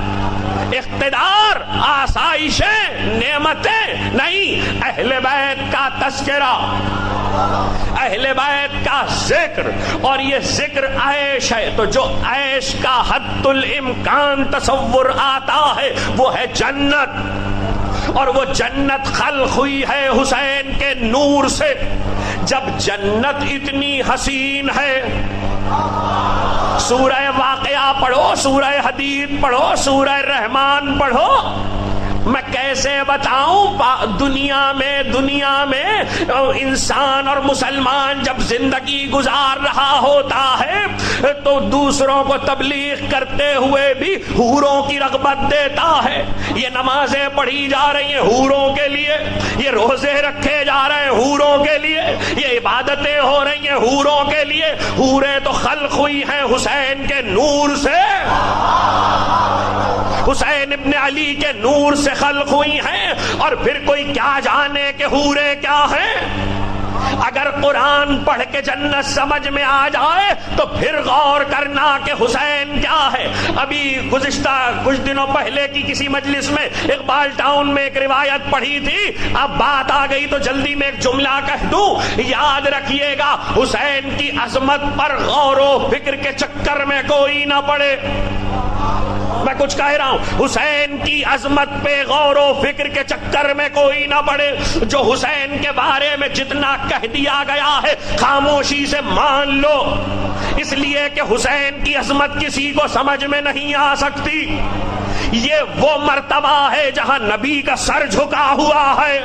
[SPEAKER 2] اقتدار، آسائشیں، نعمتیں نہیں، اہل بیت کا تذکرہ، اہل بیت کا ذکر، اور یہ ذکر عیش ہے، تو جو عیش کا حد الامکان تصور آتا ہے وہ ہے جنت، اور وہ جنت خلق ہوئی ہے حسین کے نور سے۔ جب جنت اتنی حسین ہے، سورہ واقعہ پڑھو، سورہ حدید پڑھو، سورہ رحمان پڑھو، میں کیسے بتاؤں دنیا میں انسان اور مسلمان جب زندگی گزار رہا ہوتا ہے تو دوسروں کو تبلیغ کرتے ہوئے بھی حوروں کی رغبت دیتا ہے۔ یہ نمازیں پڑھی جا رہی ہیں حوروں کے لیے، یہ روزے رکھے جا رہے ہیں حوروں کے لیے، یہ عبادتیں ہو رہی ہیں حوروں کے لیے۔ حوریں تو خلق ہوئی ہیں حسین کے نور سے، حسین ابن علی کے نور سے خلق ہوئی ہیں، اور پھر کوئی کیا جانے کہ حوریں کیا ہیں۔ اگر قرآن پڑھ کے جنت سمجھ میں آ جائے تو پھر غور کرنا کہ حسین کیا ہے۔ ابھی گزشتہ کچھ دنوں پہلے کی کسی مجلس میں اقبال ٹاؤن میں ایک روایت پڑھی تھی، اب بات آ گئی تو جلدی میں ایک جملہ کہہ دوں، یاد رکھیے گا حسین کی عظمت پر غور و فکر کے چکر میں کوئی نہ پڑے۔ میں کچھ کہہ رہا ہوں، حسین کی عظمت پہ غور و فکر کے چکر میں کوئی نہ پڑے۔ جو حسین کے بارے میں جتنا کہہ دیا گیا ہے خاموشی سے مان لو، اس لیے کہ حسین کی عظمت کسی کو سمجھ میں نہیں آ سکتی۔ یہ وہ مرتبہ ہے جہاں نبی کا سر جھکا ہوا ہے،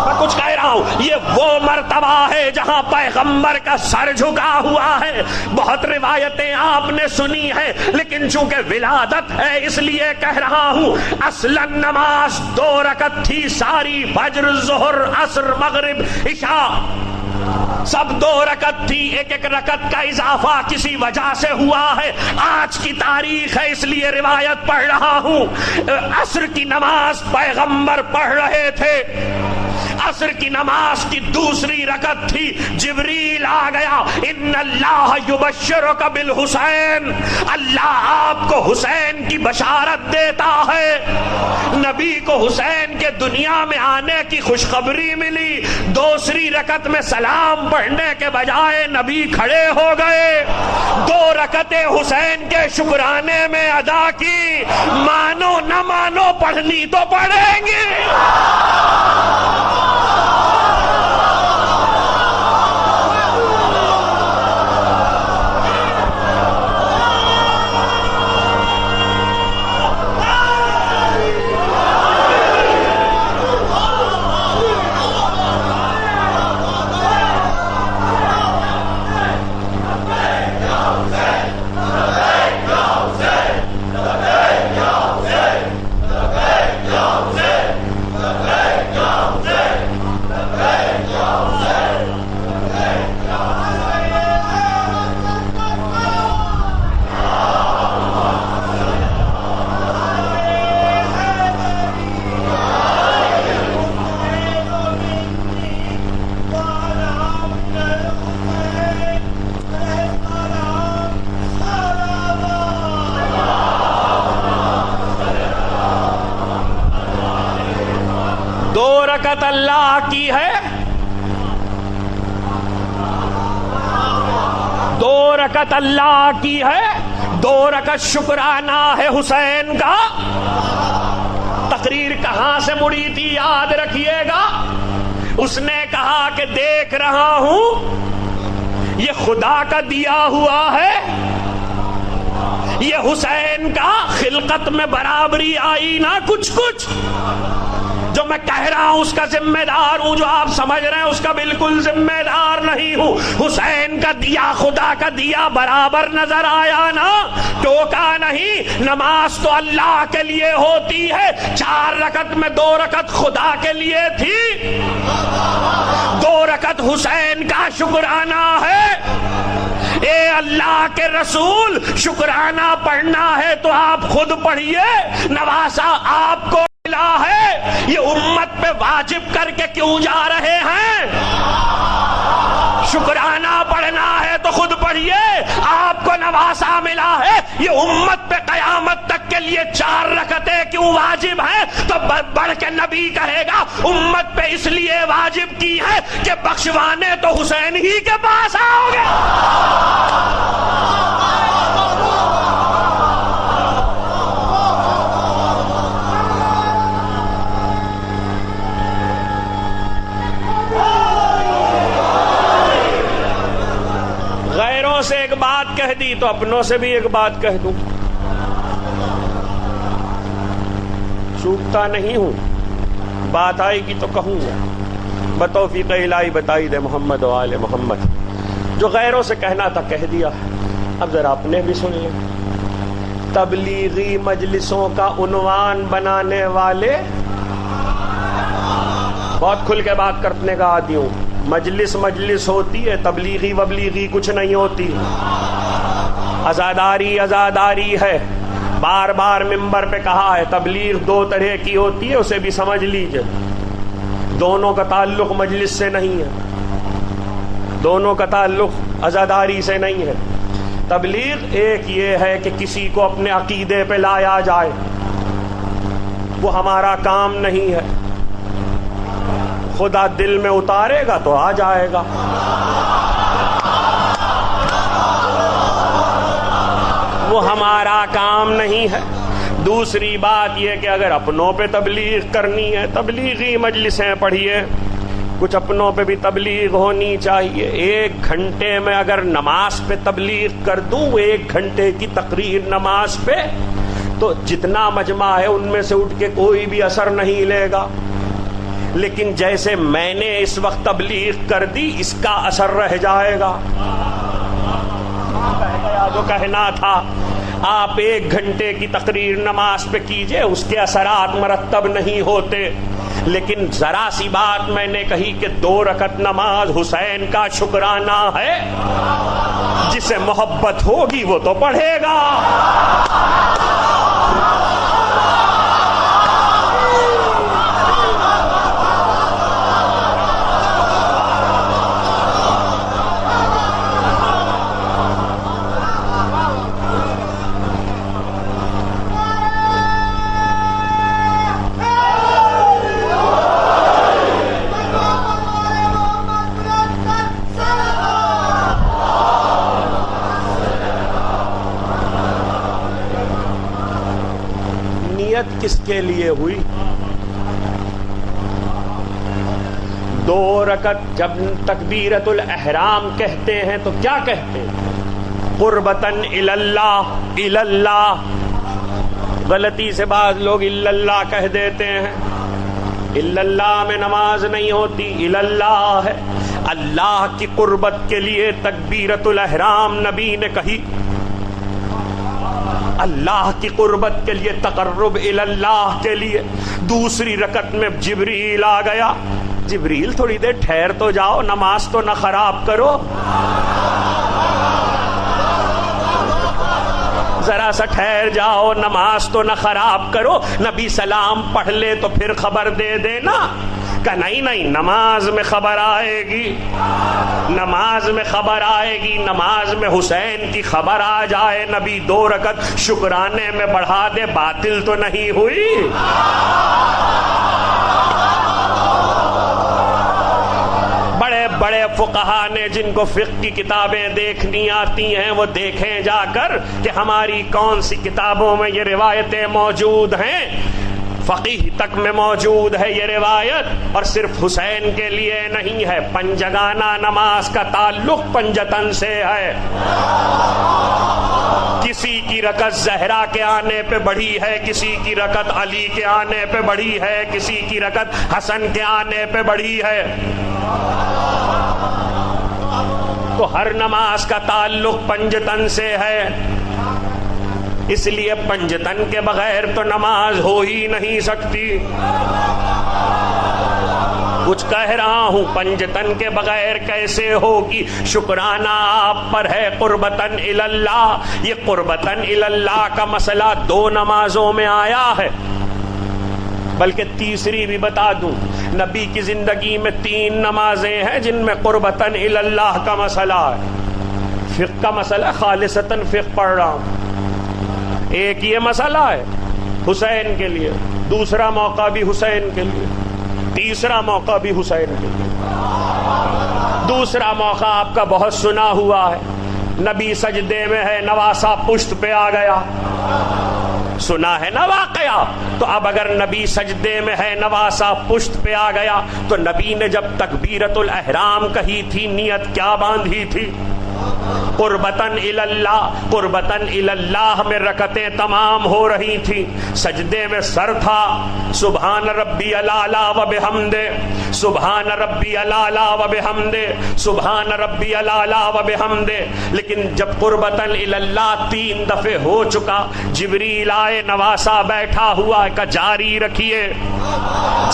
[SPEAKER 2] میں کچھ کہہ رہا ہوں، یہ وہ مرتبہ ہے جہاں پیغمبر کا سر جھکا ہوا ہے۔ بہت روایتیں آپ نے سنی ہیں، لیکن چونکہ ولادت ہے اس لیے کہہ رہا ہوں۔ اصلاً نماز 2 رکعت تھی ساری، فجر، ظہر، عصر، مغرب، عشاء سب 2 رکعت تھی، ایک ایک رکعت کا اضافہ کسی وجہ سے ہوا ہے۔ آج کی تاریخ ہے اس لیے روایت پڑھ رہا ہوں۔ عصر کی نماز پیغمبر پڑھ رہے تھے، عصر کی نماز کی 2 رکعت تھی، جبریل آ گیا، ان اللہ یبشرک بالحسین، اللہ آپ کو حسین کی بشارت دیتا ہے۔ نبی کو حسین کے دنیا میں آنے کی خوشخبری ملی، 2 رکعت میں سلام پڑھنے کے بجائے نبی کھڑے ہو گئے، 2 رکعتیں حسین کے شکرانے میں ادا کی۔ مانو نہ مانو پڑھنی تو پڑھیں گے۔ اللہ کی ہے، 2 رکعت اللہ کی ہے، 2 رکعت شکرانہ ہے حسین کا۔ تقریر کہاں سے مڑی تھی یاد رکھیے گا، اس نے کہا کہ دیکھ رہا ہوں یہ خدا کا دیا ہوا ہے، یہ حسین کا خلقت میں برابری آئی نا کچھ کچھ، جو میں کہہ رہا ہوں اس کا ذمہ دار ہوں، جو آپ سمجھ رہے ہیں اس کا بالکل ذمہ دار نہیں ہوں۔ حسین کا دیا خدا کا دیا برابر نظر آیا نا، ٹوکا نہیں۔ نماز تو اللہ کے لیے ہوتی ہے، 4 رکعت میں 2 رکعت خدا کے لیے تھی، 2 رکعت حسین کا شکرانہ ہے۔ اے اللہ کے رسول، شکرانہ پڑھنا ہے تو آپ خود پڑھیے، نواسا آپ کو ملا ہے، یہ امت پہ واجب کر کے کیوں جا رہے ہیں؟ شکرانہ پڑھنا ہے تو خود پڑھیے، آپ کو نواسا ملا ہے، یہ امت پہ لیے 4 رکعتیں کیوں واجب ہیں؟ تو بڑھ کے نبی کہے گا امت پہ اس لیے واجب کی ہے کہ بخشوانے تو حسین ہی کے پاس آؤ گے۔ غیروں سے ایک بات کہہ دی تو اپنوں سے بھی ایک بات کہہ دوں، چوکتا نہیں ہوں، بات آئے گی تو کہوں گا، بتوفیق الہی بتائی دے محمد و آل محمد۔ جو غیروں سے کہنا تھا کہہ دیا، اب ذرا اپنے بھی سن لیں۔ تبلیغی مجلسوں کا عنوان بنانے والے، بہت کھل کے بات کرنے کا عادی ہوں، مجلس مجلس ہوتی ہے، تبلیغی وبلیغی کچھ نہیں ہوتی، عزاداری عزاداری ہے۔ بار بار ممبر پہ کہا ہے تبلیغ 2 طرح کی ہوتی ہے، اسے بھی سمجھ لیجئے، دونوں کا تعلق مجلس سے نہیں ہے، دونوں کا تعلق عزاداری سے نہیں ہے۔ تبلیغ ایک یہ ہے کہ کسی کو اپنے عقیدے پہ لایا جائے، وہ ہمارا کام نہیں ہے، خدا دل میں اتارے گا تو آ جائے گا، وہ ہمارا کام نہیں ہے۔ دوسری بات یہ کہ اگر اپنوں پہ تبلیغ کرنی ہے، تبلیغی مجلسیں پڑھیے، کچھ اپنوں پہ بھی تبلیغ ہونی چاہیے۔ 1 گھنٹے میں اگر نماز پہ تبلیغ کر دوں، 1 گھنٹے کی تقریر نماز پہ، تو جتنا مجمع ہے ان میں سے اٹھ کے کوئی بھی اثر نہیں لے گا، لیکن جیسے میں نے اس وقت تبلیغ کر دی اس کا اثر رہ جائے گا۔ جو کہنا تھا آپ 1 گھنٹے کی تقریر نماز پہ کیجئے، اس کے اثرات مرتب نہیں ہوتے، لیکن ذرا سی بات میں نے کہی کہ 2 رکعت نماز حسین کا شکرانہ ہے، جسے محبت ہوگی وہ تو پڑھے گا۔ کس کے لیے ہوئی؟ 2 رکعت جب تکبیرۃ الاحرام کہتے ہیں تو کیا کہتے ہیں؟ قربتاً اللہ، اللہ۔ غلطی سے بعض لوگ اللہ کہہ دیتے ہیں، اللہ میں نماز نہیں ہوتی، اللہ ہے۔ اللہ کی قربت کے لیے تکبیرۃ الاحرام نبی نے کہی، اللہ کی قربت کے لیے، تقرب اللہ کے لیے۔ دوسری رکعت میں جبریل آ گیا، جبریل تھوڑی دیر ٹھہر تو جاؤ، نماز تو نہ خراب کرو، ذرا سا ٹھہر جاؤ، نماز تو نہ خراب کرو۔ نبی سلام پڑھ لے تو پھر خبر دے دینا، کہ نہیں نماز میں خبر آئے گی، نماز میں خبر آئے گی، نماز میں حسین کی خبر آ جائے، نبی 2 رکعت شکرانے میں بڑھا دے، باطل تو نہیں ہوئی۔ بڑے بڑے فقہا نے جن کو فقہ کی کتابیں دیکھنی آتی ہیں وہ دیکھیں جا کر کہ ہماری کون سی کتابوں میں یہ روایتیں موجود ہیں۔ فقیہ تک میں موجود ہے یہ روایت، اور صرف حسین کے لیے نہیں ہے، پنجگانہ نماز کا تعلق پنجتن سے ہے۔ کسی کی رکعت زہرا کے آنے پہ بڑھی ہے، کسی کی رکعت علی کے آنے پہ بڑھی ہے، کسی کی رکعت حسن کے آنے پہ بڑھی ہے، تو ہر نماز کا تعلق پنجتن سے ہے۔ اس لیے پنجتن کے بغیر تو نماز ہو ہی نہیں سکتی۔ کچھ کہہ رہا ہوں، پنجتن کے بغیر کیسے ہوگی؟ شکرانہ آپ پر ہے قربتاً اللہ۔ یہ قربتاً اللہ کا مسئلہ 2 نمازوں میں آیا ہے، بلکہ تیسری بھی بتا دوں، نبی کی زندگی میں 3 نمازیں ہیں جن میں قربتاً اللہ کا مسئلہ ہے۔ فقہ کا مسئلہ خالصتاً فقہ پڑھ رہا ہوں، ایک یہ مسئلہ ہے حسین کے لیے، دوسرا موقع بھی حسین کے لیے، تیسرا موقع بھی حسین کے لیے۔ دوسرا موقع آپ کا بہت سنا ہوا ہے، نبی سجدے میں ہے، نواسا پشت پہ آ گیا، سنا ہے نا واقعہ؟ تو اب اگر نبی سجدے میں ہے، نواسا پشت پہ آ گیا، تو نبی نے جب تکبیرۃ الاحرام کہی تھی، نیت کیا باندھی تھی؟ قربتاً اللہ، قربتاً اللہ میں رکعتیں تمام ہو رہی تھی، سجدے میں سر تھا، سبحان ربی الاعلی و بحمدہ، سبحان ربی الاعلی و بحمدہ، سبحان ربی الاعلی و بحمدہ۔ لیکن جب قربتاً اللہ 3 دفعے ہو چکا، جبریل آئے، نواسا بیٹھا ہوا کہ جاری رکھیے،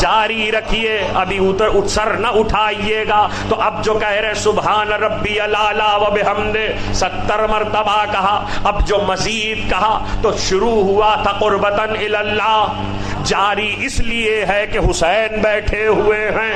[SPEAKER 2] جاری رکھیے، ابھی سر نہ اٹھائیے گا۔ تو اب جو کہہ رہے سبحان ربی الاعلی و بحمدہ 70 مرتبہ کہا، اب جو مزید کہا تو شروع ہوا تھا قربتاً اللہ، جاری اس لیے ہے کہ حسین بیٹھے ہوئے ہیں،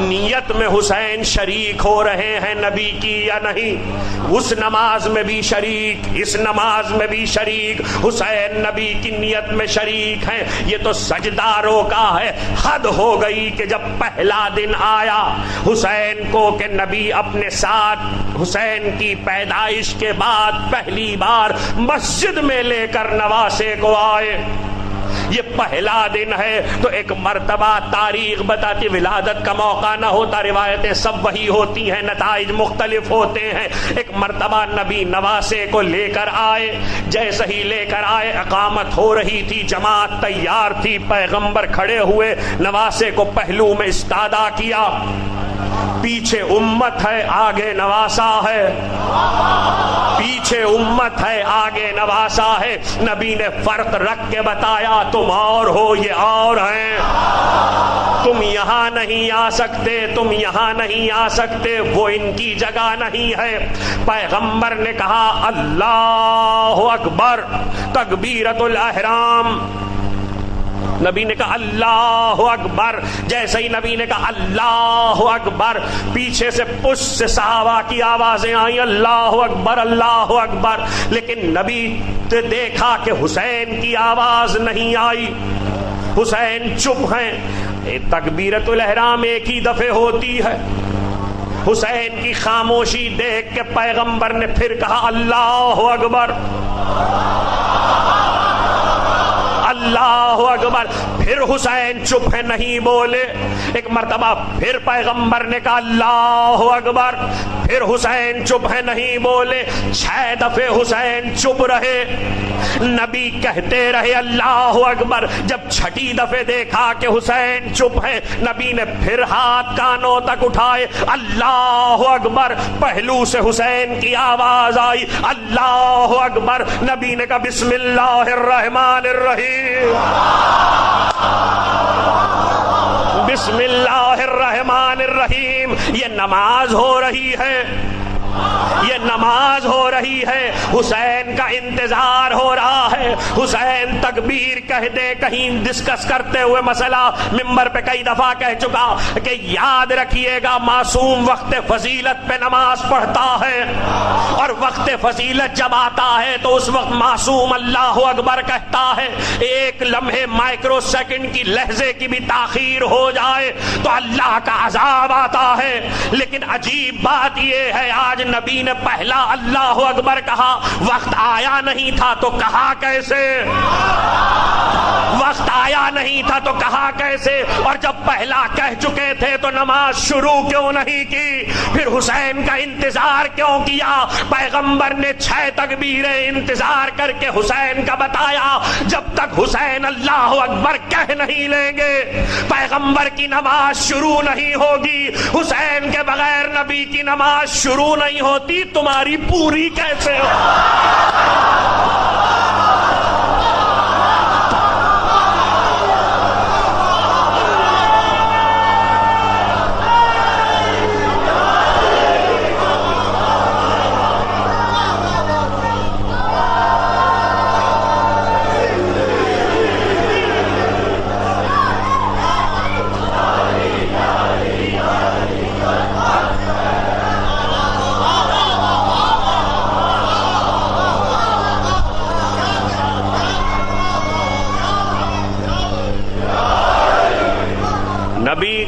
[SPEAKER 2] نیت میں حسین شریک ہو رہے ہیں نبی کی یا نہیں؟ اس نماز میں بھی شریک، اس نماز میں بھی شریک، حسین نبی کی نیت میں شریک ہیں۔ یہ تو سجداروں کا ہے، حد ہو گئی کہ جب پہلا دن آیا حسین کو کہ نبی اپنے ساتھ حسین کی پیدائش کے بعد پہلی بار مسجد میں لے کر نواسے کو آئے، یہ پہلا دن ہے، تو ایک مرتبہ تاریخ بتاتی، ولادت کا موقع نہ ہوتا، روایتیں سب وہی ہوتی ہیں، نتائج مختلف ہوتے ہیں۔ ایک مرتبہ نبی نواسے کو لے کر آئے، جیسے ہی لے کر آئے اقامت ہو رہی تھی، جماعت تیار تھی، پیغمبر کھڑے ہوئے، نواسے کو پہلو میں استادا کیا، پیچھے امت ہے، آگے نواسا ہے، پیچھے امت ہے، آگے نواسا ہے۔ نبی نے فرق رکھ کے بتایا، تم اور ہو، یہ اور ہیں، تم یہاں نہیں آ سکتے، تم یہاں نہیں آ سکتے، وہ ان کی جگہ نہیں ہے۔ پیغمبر نے کہا اللہ اکبر، تکبیرۃ الاحرام، نبی نے کہا اللہ اکبر، جیسے ہی نبی نے کہا اللہ اکبر، پیچھے سے پشت سے صحابہ کی آوازیں آئیں اللہ اکبر اللہ اکبر، لیکن نبی نے دیکھا کہ حسین کی آواز نہیں آئی، حسین چپ ہیں۔ تکبیرۃ الاحرام ایک ہی دفعہ ہوتی ہے، حسین کی خاموشی دیکھ کے پیغمبر نے پھر کہا اللہ اکبر اللہ اکبر، پھر حسین چپ ہے، نہیں بولے۔ ایک مرتبہ پھر پیغمبر نے کہا اللہ اکبر، پھر حسین چپ ہے، نہیں بولے۔ 6 دفعے حسین چپ رہے، نبی کہتے رہے اللہ اکبر۔ جب 6ٹھی دفعہ دیکھا کہ حسین چپ ہے، نبی نے پھر ہاتھ کانوں تک اٹھائے، اللہ اکبر، پہلو سے حسین کی آواز آئی اللہ اکبر۔ نبی نے کہا بسم اللہ الرحمن الرحیم، بسم اللہ الرحمن الرحیم۔ یہ نماز ہو رہی ہے، یہ نماز ہو رہی ہے، حسین کا انتظار ہو رہا ہے۔ حسین تکبیر کہہ دے، کہیں ڈسکس کرتے ہوئے مسئلہ ممبر پہ کئی دفعہ کہہ چکا کہ یاد رکھیے گا معصوم وقت فضیلت پہ نماز پڑھتا ہے، اور وقت فضیلت جب آتا ہے تو اس وقت معصوم اللہ اکبر کہتا ہے۔ ایک لمحے مائکرو سیکنڈ کی لحظے کی بھی تاخیر ہو جائے تو اللہ کا عذاب آتا ہے۔ لیکن عجیب بات یہ ہے، آج نبی نے پہلا اللہ اکبر کہا، وقت آیا نہیں تھا تو کہا کیسے؟ وقت آیا نہیں تھا تو کہا کیسے؟ اور جب پہلا کہہ چکے تھے تو نماز شروع کیوں نہیں کی؟ پھر حسین کا انتظار کیوں کیا؟ پیغمبر نے 6 تکبیریں انتظار کر کے حسین کا بتایا، جب تک حسین اللہ اکبر کہہ نہیں لیں گے پیغمبر کی نماز شروع نہیں ہوگی۔ حسین کے بغیر نبی کی نماز شروع نہیں ہوتی، تمہاری پوری کیسے ہو؟ نبی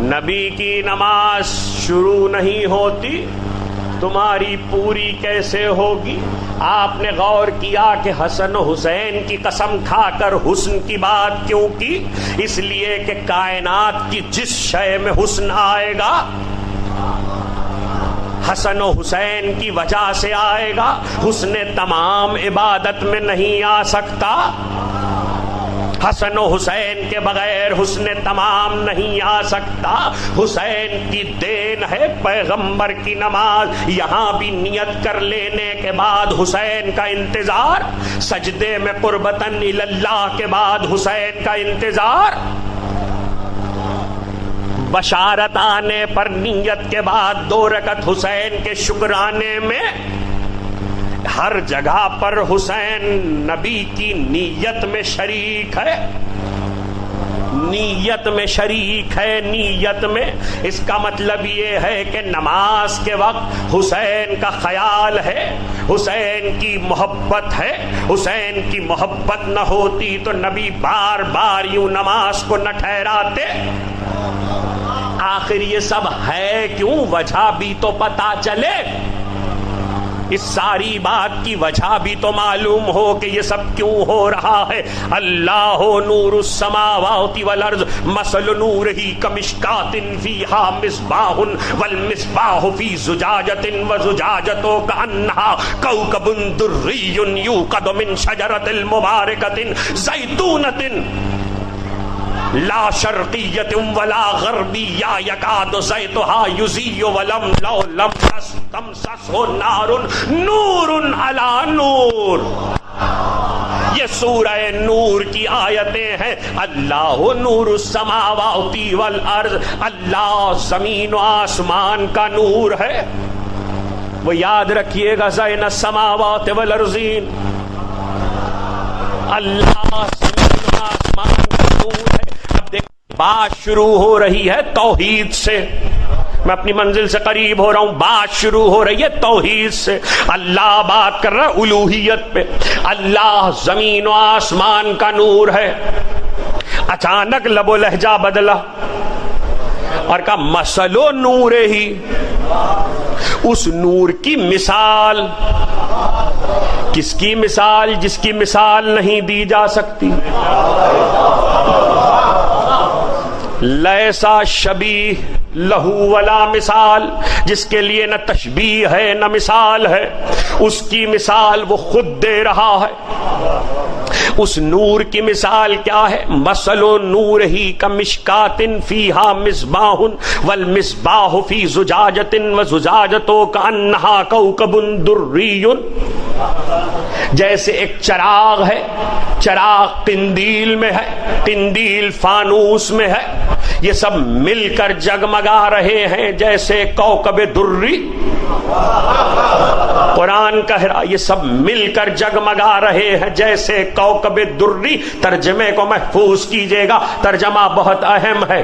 [SPEAKER 2] نبی کی نماز شروع نہیں ہوتی تمہاری پوری کیسے ہوگی؟ آپ نے غور کیا کہ حسن و حسین کی قسم کھا کر حسن کی بات کیوں کی؟ اس لیے کہ کائنات کی جس شے میں حسن آئے گا حسن و حسین کی وجہ سے آئے گا. حسن تمام عبادت میں نہیں آ سکتا. حسن و حسین کے بغیر حسن تمام نہیں آ سکتا. حسین کی دین ہے پیغمبر کی نماز. یہاں بھی نیت کر لینے کے بعد حسین کا انتظار, سجدے میں قربتاً اللہ کے بعد حسین کا انتظار, بشارت آنے پر نیت کے بعد 2 رکعت حسین کے شکرانے میں. ہر جگہ پر حسین نبی کی نیت میں شریک ہے, نیت میں شریک ہے, نیت میں. اس کا مطلب یہ ہے کہ نماز کے وقت حسین کا خیال ہے, حسین کی محبت ہے. حسین کی محبت نہ ہوتی تو نبی بار بار یوں نماز کو نہ ٹھہراتے. آخر یہ سب ہے کیوں؟ وجہ بھی تو پتا چلے. اس ساری بات کی وجہ بھی تو معلوم ہو کہ یہ سب کیوں ہو رہا ہے. اللہ نور السماوات والارض مثل نورہ کمشکات فیہا مصباح والمصباح فی زجاجۃ وزجاجۃ کأنہا کوکب دری یوقد من شجرۃ مبارکۃ زیتونۃ لا شرقیت ولا غربیہ یکاد زیتها یضیء ولم لو لم تمسسہ نار نور علی نور. یہ سورہ نور کی آیتیں ہیں. اللہ نور السماوات والارض, اللہ زمین و آسمان کا نور ہے. وہ یاد رکھیے گا, زین السماوات والارضین, اللہ زمین و آسمان کا نور ہے. بات شروع ہو رہی ہے توحید سے. میں اپنی منزل سے قریب ہو رہا ہوں. بات شروع ہو رہی ہے توحید سے. اللہ بات کر رہا ہے الوہیت پہ. اللہ زمین و آسمان کا نور ہے. اچانک لب و لہجہ بدلا اور کہا مثل و نور ہی. اس نور کی مثال. کس کی مثال؟ جس کی مثال نہیں دی جا سکتی. لیسا شبیہ لہو ولا مثال, جس کے لیے نہ تشبیہ ہے نہ مثال ہے, اس کی مثال وہ خود دے رہا ہے. اس نور کی مثال کیا ہے؟ مثل نورہ کمشکات فیہا مصباح والمصباح فی زجاجۃ وزجاجۃ کأنہا کوکب دری. جیسے ایک چراغ ہے, چراغ قندیل میں ہے, قندیل فانوس میں ہے, یہ سب مل کر جگمگا رہے ہیں جیسے کوکب دری. قرآن کہہ رہا یہ سب مل کر جگمگا رہے ہیں جیسے کوکب دری. ترجمے کو محفوظ کیجئے گا, ترجمہ بہت اہم ہے.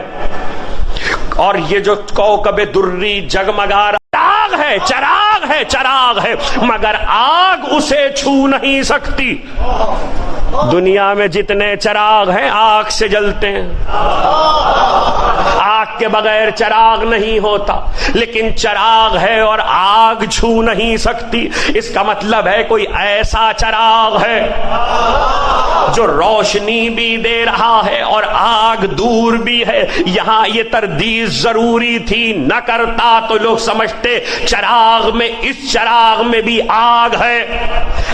[SPEAKER 2] اور یہ جو کوکب دری جگمگا رہا چراغ ہے, چراغ ہے, چراغ ہے, مگر آگ اسے چھو نہیں سکتی. دنیا میں جتنے چراغ ہیں آگ سے جلتے ہیں, آگ کے بغیر چراغ نہیں ہوتا, لیکن چراغ ہے اور آگ چھو نہیں سکتی. اس کا مطلب ہے کوئی ایسا چراغ ہے جو روشنی بھی دے رہا ہے اور آگ دور بھی ہے. یہاں یہ تردید ضروری تھی, نہ کرتا تو لوگ سمجھتے چراغ میں, اس چراغ میں بھی آگ ہے.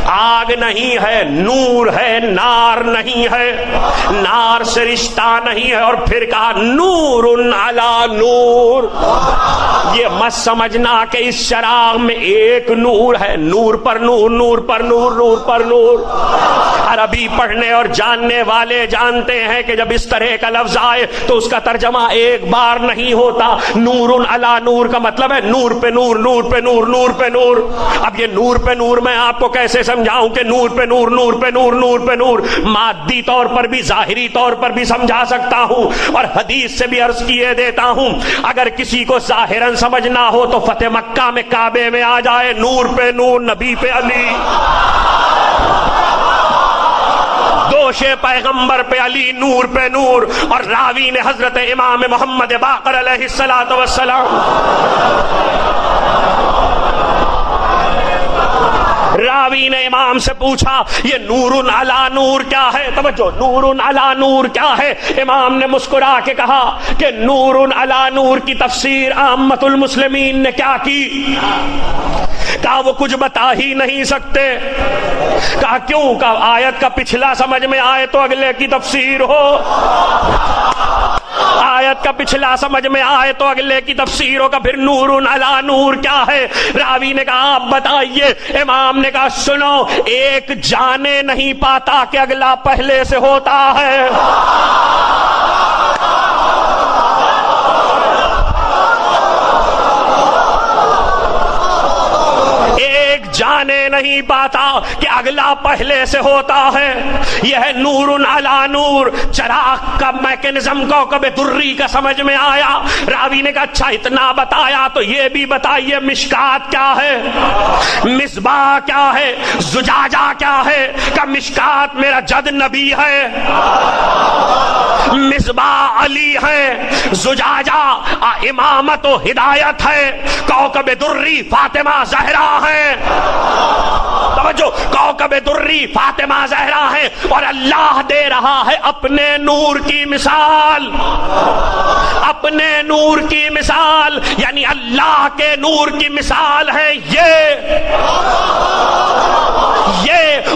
[SPEAKER 2] آگ نہیں ہے, نور ہے, نار نہیں ہے, نار سے رشتہ نہیں ہے. اور پھر کہا نور علی نور. یہ مت سمجھنا کہ اس چراغ میں ایک نور ہے, نور پر نور, نور پر نور, نور پر نور. عربی پڑھنے اور جاننے والے جانتے ہیں کہ جب اس طرح کا لفظ آئے تو اس کا ترجمہ ایک بار نہیں ہوتا. نور علی نور کا مطلب ہے نور پہ نور, نور پہ نور, نور پہ نور. اب یہ نور پہ نور میں آپ کو کیسے سمجھاؤں کہ نور پہ نور, نور پہ نور, نور پہ نور. مادی طور پر بھی ظاہری طور پر بھی سمجھا سکتا ہوں, اور حدیث سے بھی عرض کیے دیتا ہوں، اگر کسی کو ظاہراً سمجھنا ہو تو فتح مکہ میں کعبے میں آ جائے، نور پہ نور، نبی پہ علی، دوش پیغمبر پہ علی، نور پہ نور، اور راوی نے حضرت امام محمد باقر علیہ السلام، راوی نے امام سے پوچھا یہ نور علی نور کیا ہے؟ توجہ، نور علی نور کیا ہے؟ امام نے مسکرا کے کہا کہ نور علی نور کی تفسیر عامت المسلمین نے کیا کی؟ کہا وہ کچھ بتا ہی نہیں سکتے۔ کہا کیوں؟ کہا آیت کا پچھلا سمجھ میں آئے تو اگلے کی تفسیر ہو، آیت کا پچھلا سمجھ میں آئے تو اگلے کی تفسیر ہوگا۔ پھر نور علی نور کیا ہے؟ راوی نے کہا آپ بتائیے۔ امام نے کہا سنو، ایک جانے نہیں پاتا کہ اگلا پہلے سے ہوتا ہے۔ جانے نہیں پاتا کہ اگلا پہلے سے ہوتا ہے۔ یہ ہے نور علی نور۔ چراغ کا میکینزم کوکب دری کا سمجھ میں آیا۔ راوی نے کہا اچھا اتنا بتایا تو یہ بھی بتائیے مشکات کیا ہے، مصباح کیا ہے، زجاجہ کیا ہے؟ کہ مشکات میرا جد نبی ہے، مصباح علی ہے، زجاجہ امامت و ہدایت ہے، کوکب دری فاطمہ زہرا ہے۔ توجہ، کوکب دری فاطمہ زہرا ہے، اور اللہ دے رہا ہے اپنے نور کی مثال، اپنے نور کی مثال، یعنی اللہ کے نور کی مثال ہے یہ،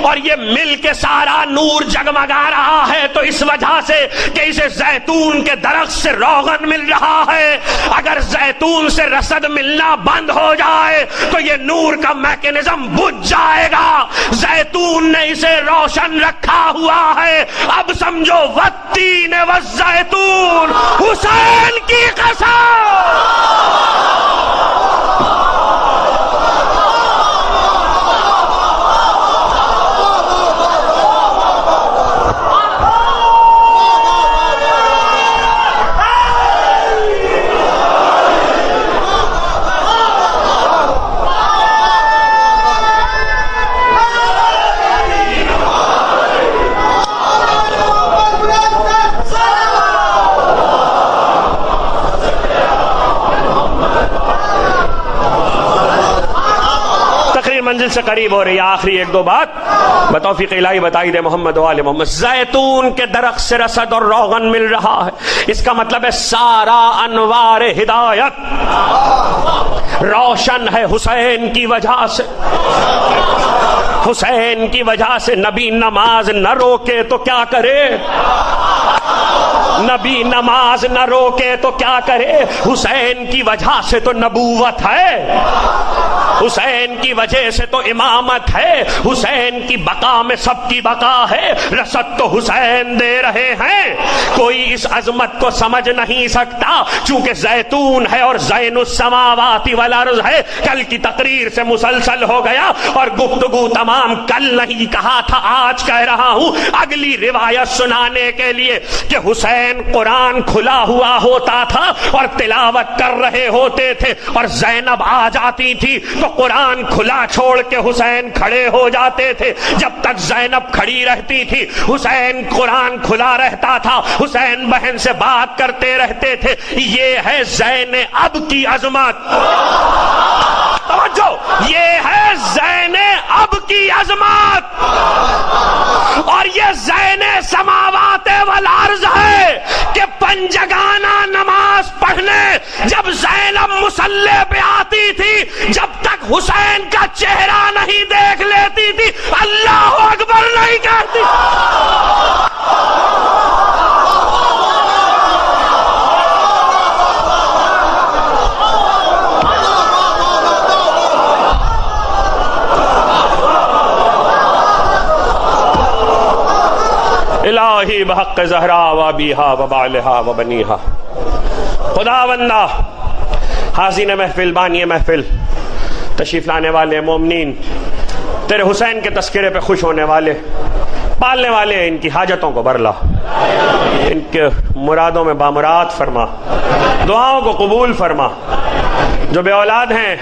[SPEAKER 2] اور یہ مل کے سارا نور جگمگا رہا ہے تو اس وجہ سے کہ اسے زیتون کے درخت سے روغن مل رہا ہے۔ اگر زیتون سے رسد ملنا بند ہو جائے تو یہ نور کا میکینزم بجھ جائے گا۔ زیتون نے اسے روشن رکھا ہوا ہے۔ اب سمجھو والتین والزیتون، حسین کی قسم۔ منزل سے قریب ہو رہی ہے، آخری ایک دو بات بتوفیق الہی بتائی دے محمد و آل محمد۔ زیتون کے درخت سے رسد اور روغن مل رہا ہے، اس کا مطلب ہے سارا انوار ہدایت روشن ہے حسین کی وجہ سے۔ حسین کی وجہ سے نبی نماز نہ روکے تو کیا کرے؟ نبی نماز نہ روکے تو کیا کرے؟ حسین کی وجہ سے تو نبوت ہے، حسین کی وجہ سے تو امامت ہے، حسین کی بقا میں سب کی بقا ہے۔ رسد تو حسین دے رہے ہیں، کوئی اس عظمت کو سمجھ نہیں سکتا چونکہ زیتون ہے اور زین السماوات والارض ہے۔ کل کی تقریر سے مسلسل ہو گیا اور گفتگو تمام کل نہیں کہا تھا، آج کہہ رہا ہوں اگلی روایت سنانے کے لیے کہ حسین قرآن کھلا ہوا ہوتا تھا اور تلاوت کر رہے ہوتے تھے اور زینب آ جاتی تھی تو قرآن کھلا چھوڑ کے حسین کھڑے ہو جاتے تھے۔ جب تک زینب کھڑی رہتی تھی حسین قرآن کھلا رہتا تھا، حسین بہن سے بات کرتے رہتے تھے۔ یہ ہے زین اب کی عظمت، توجہ، یہ ہے زین اب کی عظمت، اور یہ زین سماوات والارض ہے کہ پنجگانہ نماز پڑھنے جب زینب مصلی پہ آتی تھی، جب تک حسین کا چہرہ نہیں دیکھ لیتی تھی اللہ اکبر نہیں کہتی۔ الہی بحق زہرا و ابیہا و بالہا و بنیہا، خداوندہ حاضرین محفل، بانی محفل، تشریف لانے والے مومنین، تیرے حسین کے تذکرے پہ خوش ہونے والے، پالنے والے، ان کی حاجتوں کو بھر لا۔ ان کے مرادوں میں بامراد فرما، دعاؤں کو قبول فرما۔ جو بے اولاد ہیں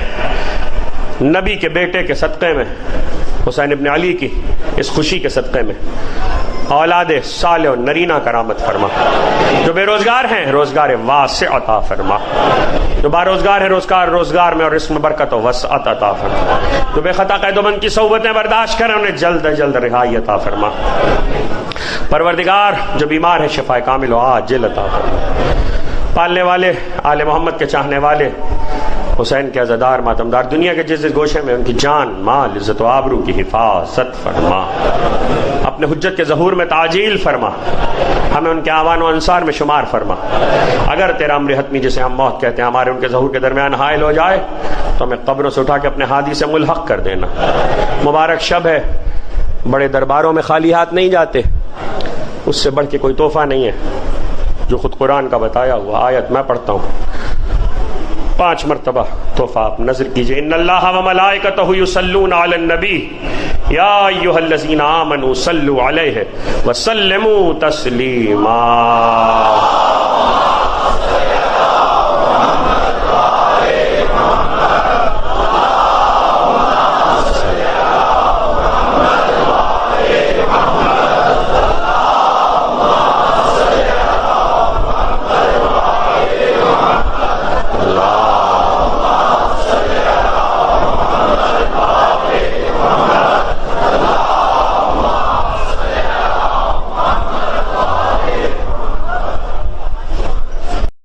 [SPEAKER 2] نبی کے بیٹے کے صدقے میں، حسین ابن علی کی اس خوشی کے صدقے میں اولاد صالح و نرینہ کرامت فرما۔ جو بے روزگار ہیں روزگار واسع عطا فرما، جو باروزگار ہیں روزگار میں اور رزق میں برکت و وسعت عطا فرما، جو بے خطا قید و بند کی صحبتیں برداشت کریں انہیں جلد از جلد رہائی عطا فرما۔ پروردگار جو بیمار ہے شفا کامل و عاجل عطا فرما۔ پالنے والے آل محمد کے چاہنے والے حسین کے عزادار ماتمدار دنیا کے جس گوشے میں ان کی جان مال عزت و آبرو کی حفاظت فرما، اپنے حجت کے ظہور میں تعجیل فرما، ہمیں ان کے آوان و انصار میں شمار فرما۔ اگر تیرا امر حتمی جسے ہم موت کہتے ہیں ہمارے ان کے ظہور کے درمیان حائل ہو جائے تو ہمیں قبروں سے اٹھا کے اپنے ہادی سے ملحق کر دینا۔ مبارک شب ہے، بڑے درباروں میں خالی ہاتھ نہیں جاتے، اس سے بڑھ کے کوئی تحفہ نہیں ہے جو خود قرآن کا بتایا ہوا آیت میں پڑھتا ہوں 5 مرتبہ تحفہ آپ نظر کیجئے۔ ان اللہ و ملائکتہ یصلون علی النبی یا ایھا الذین آمنوا صلوا علیہ وسلموا تسلیما۔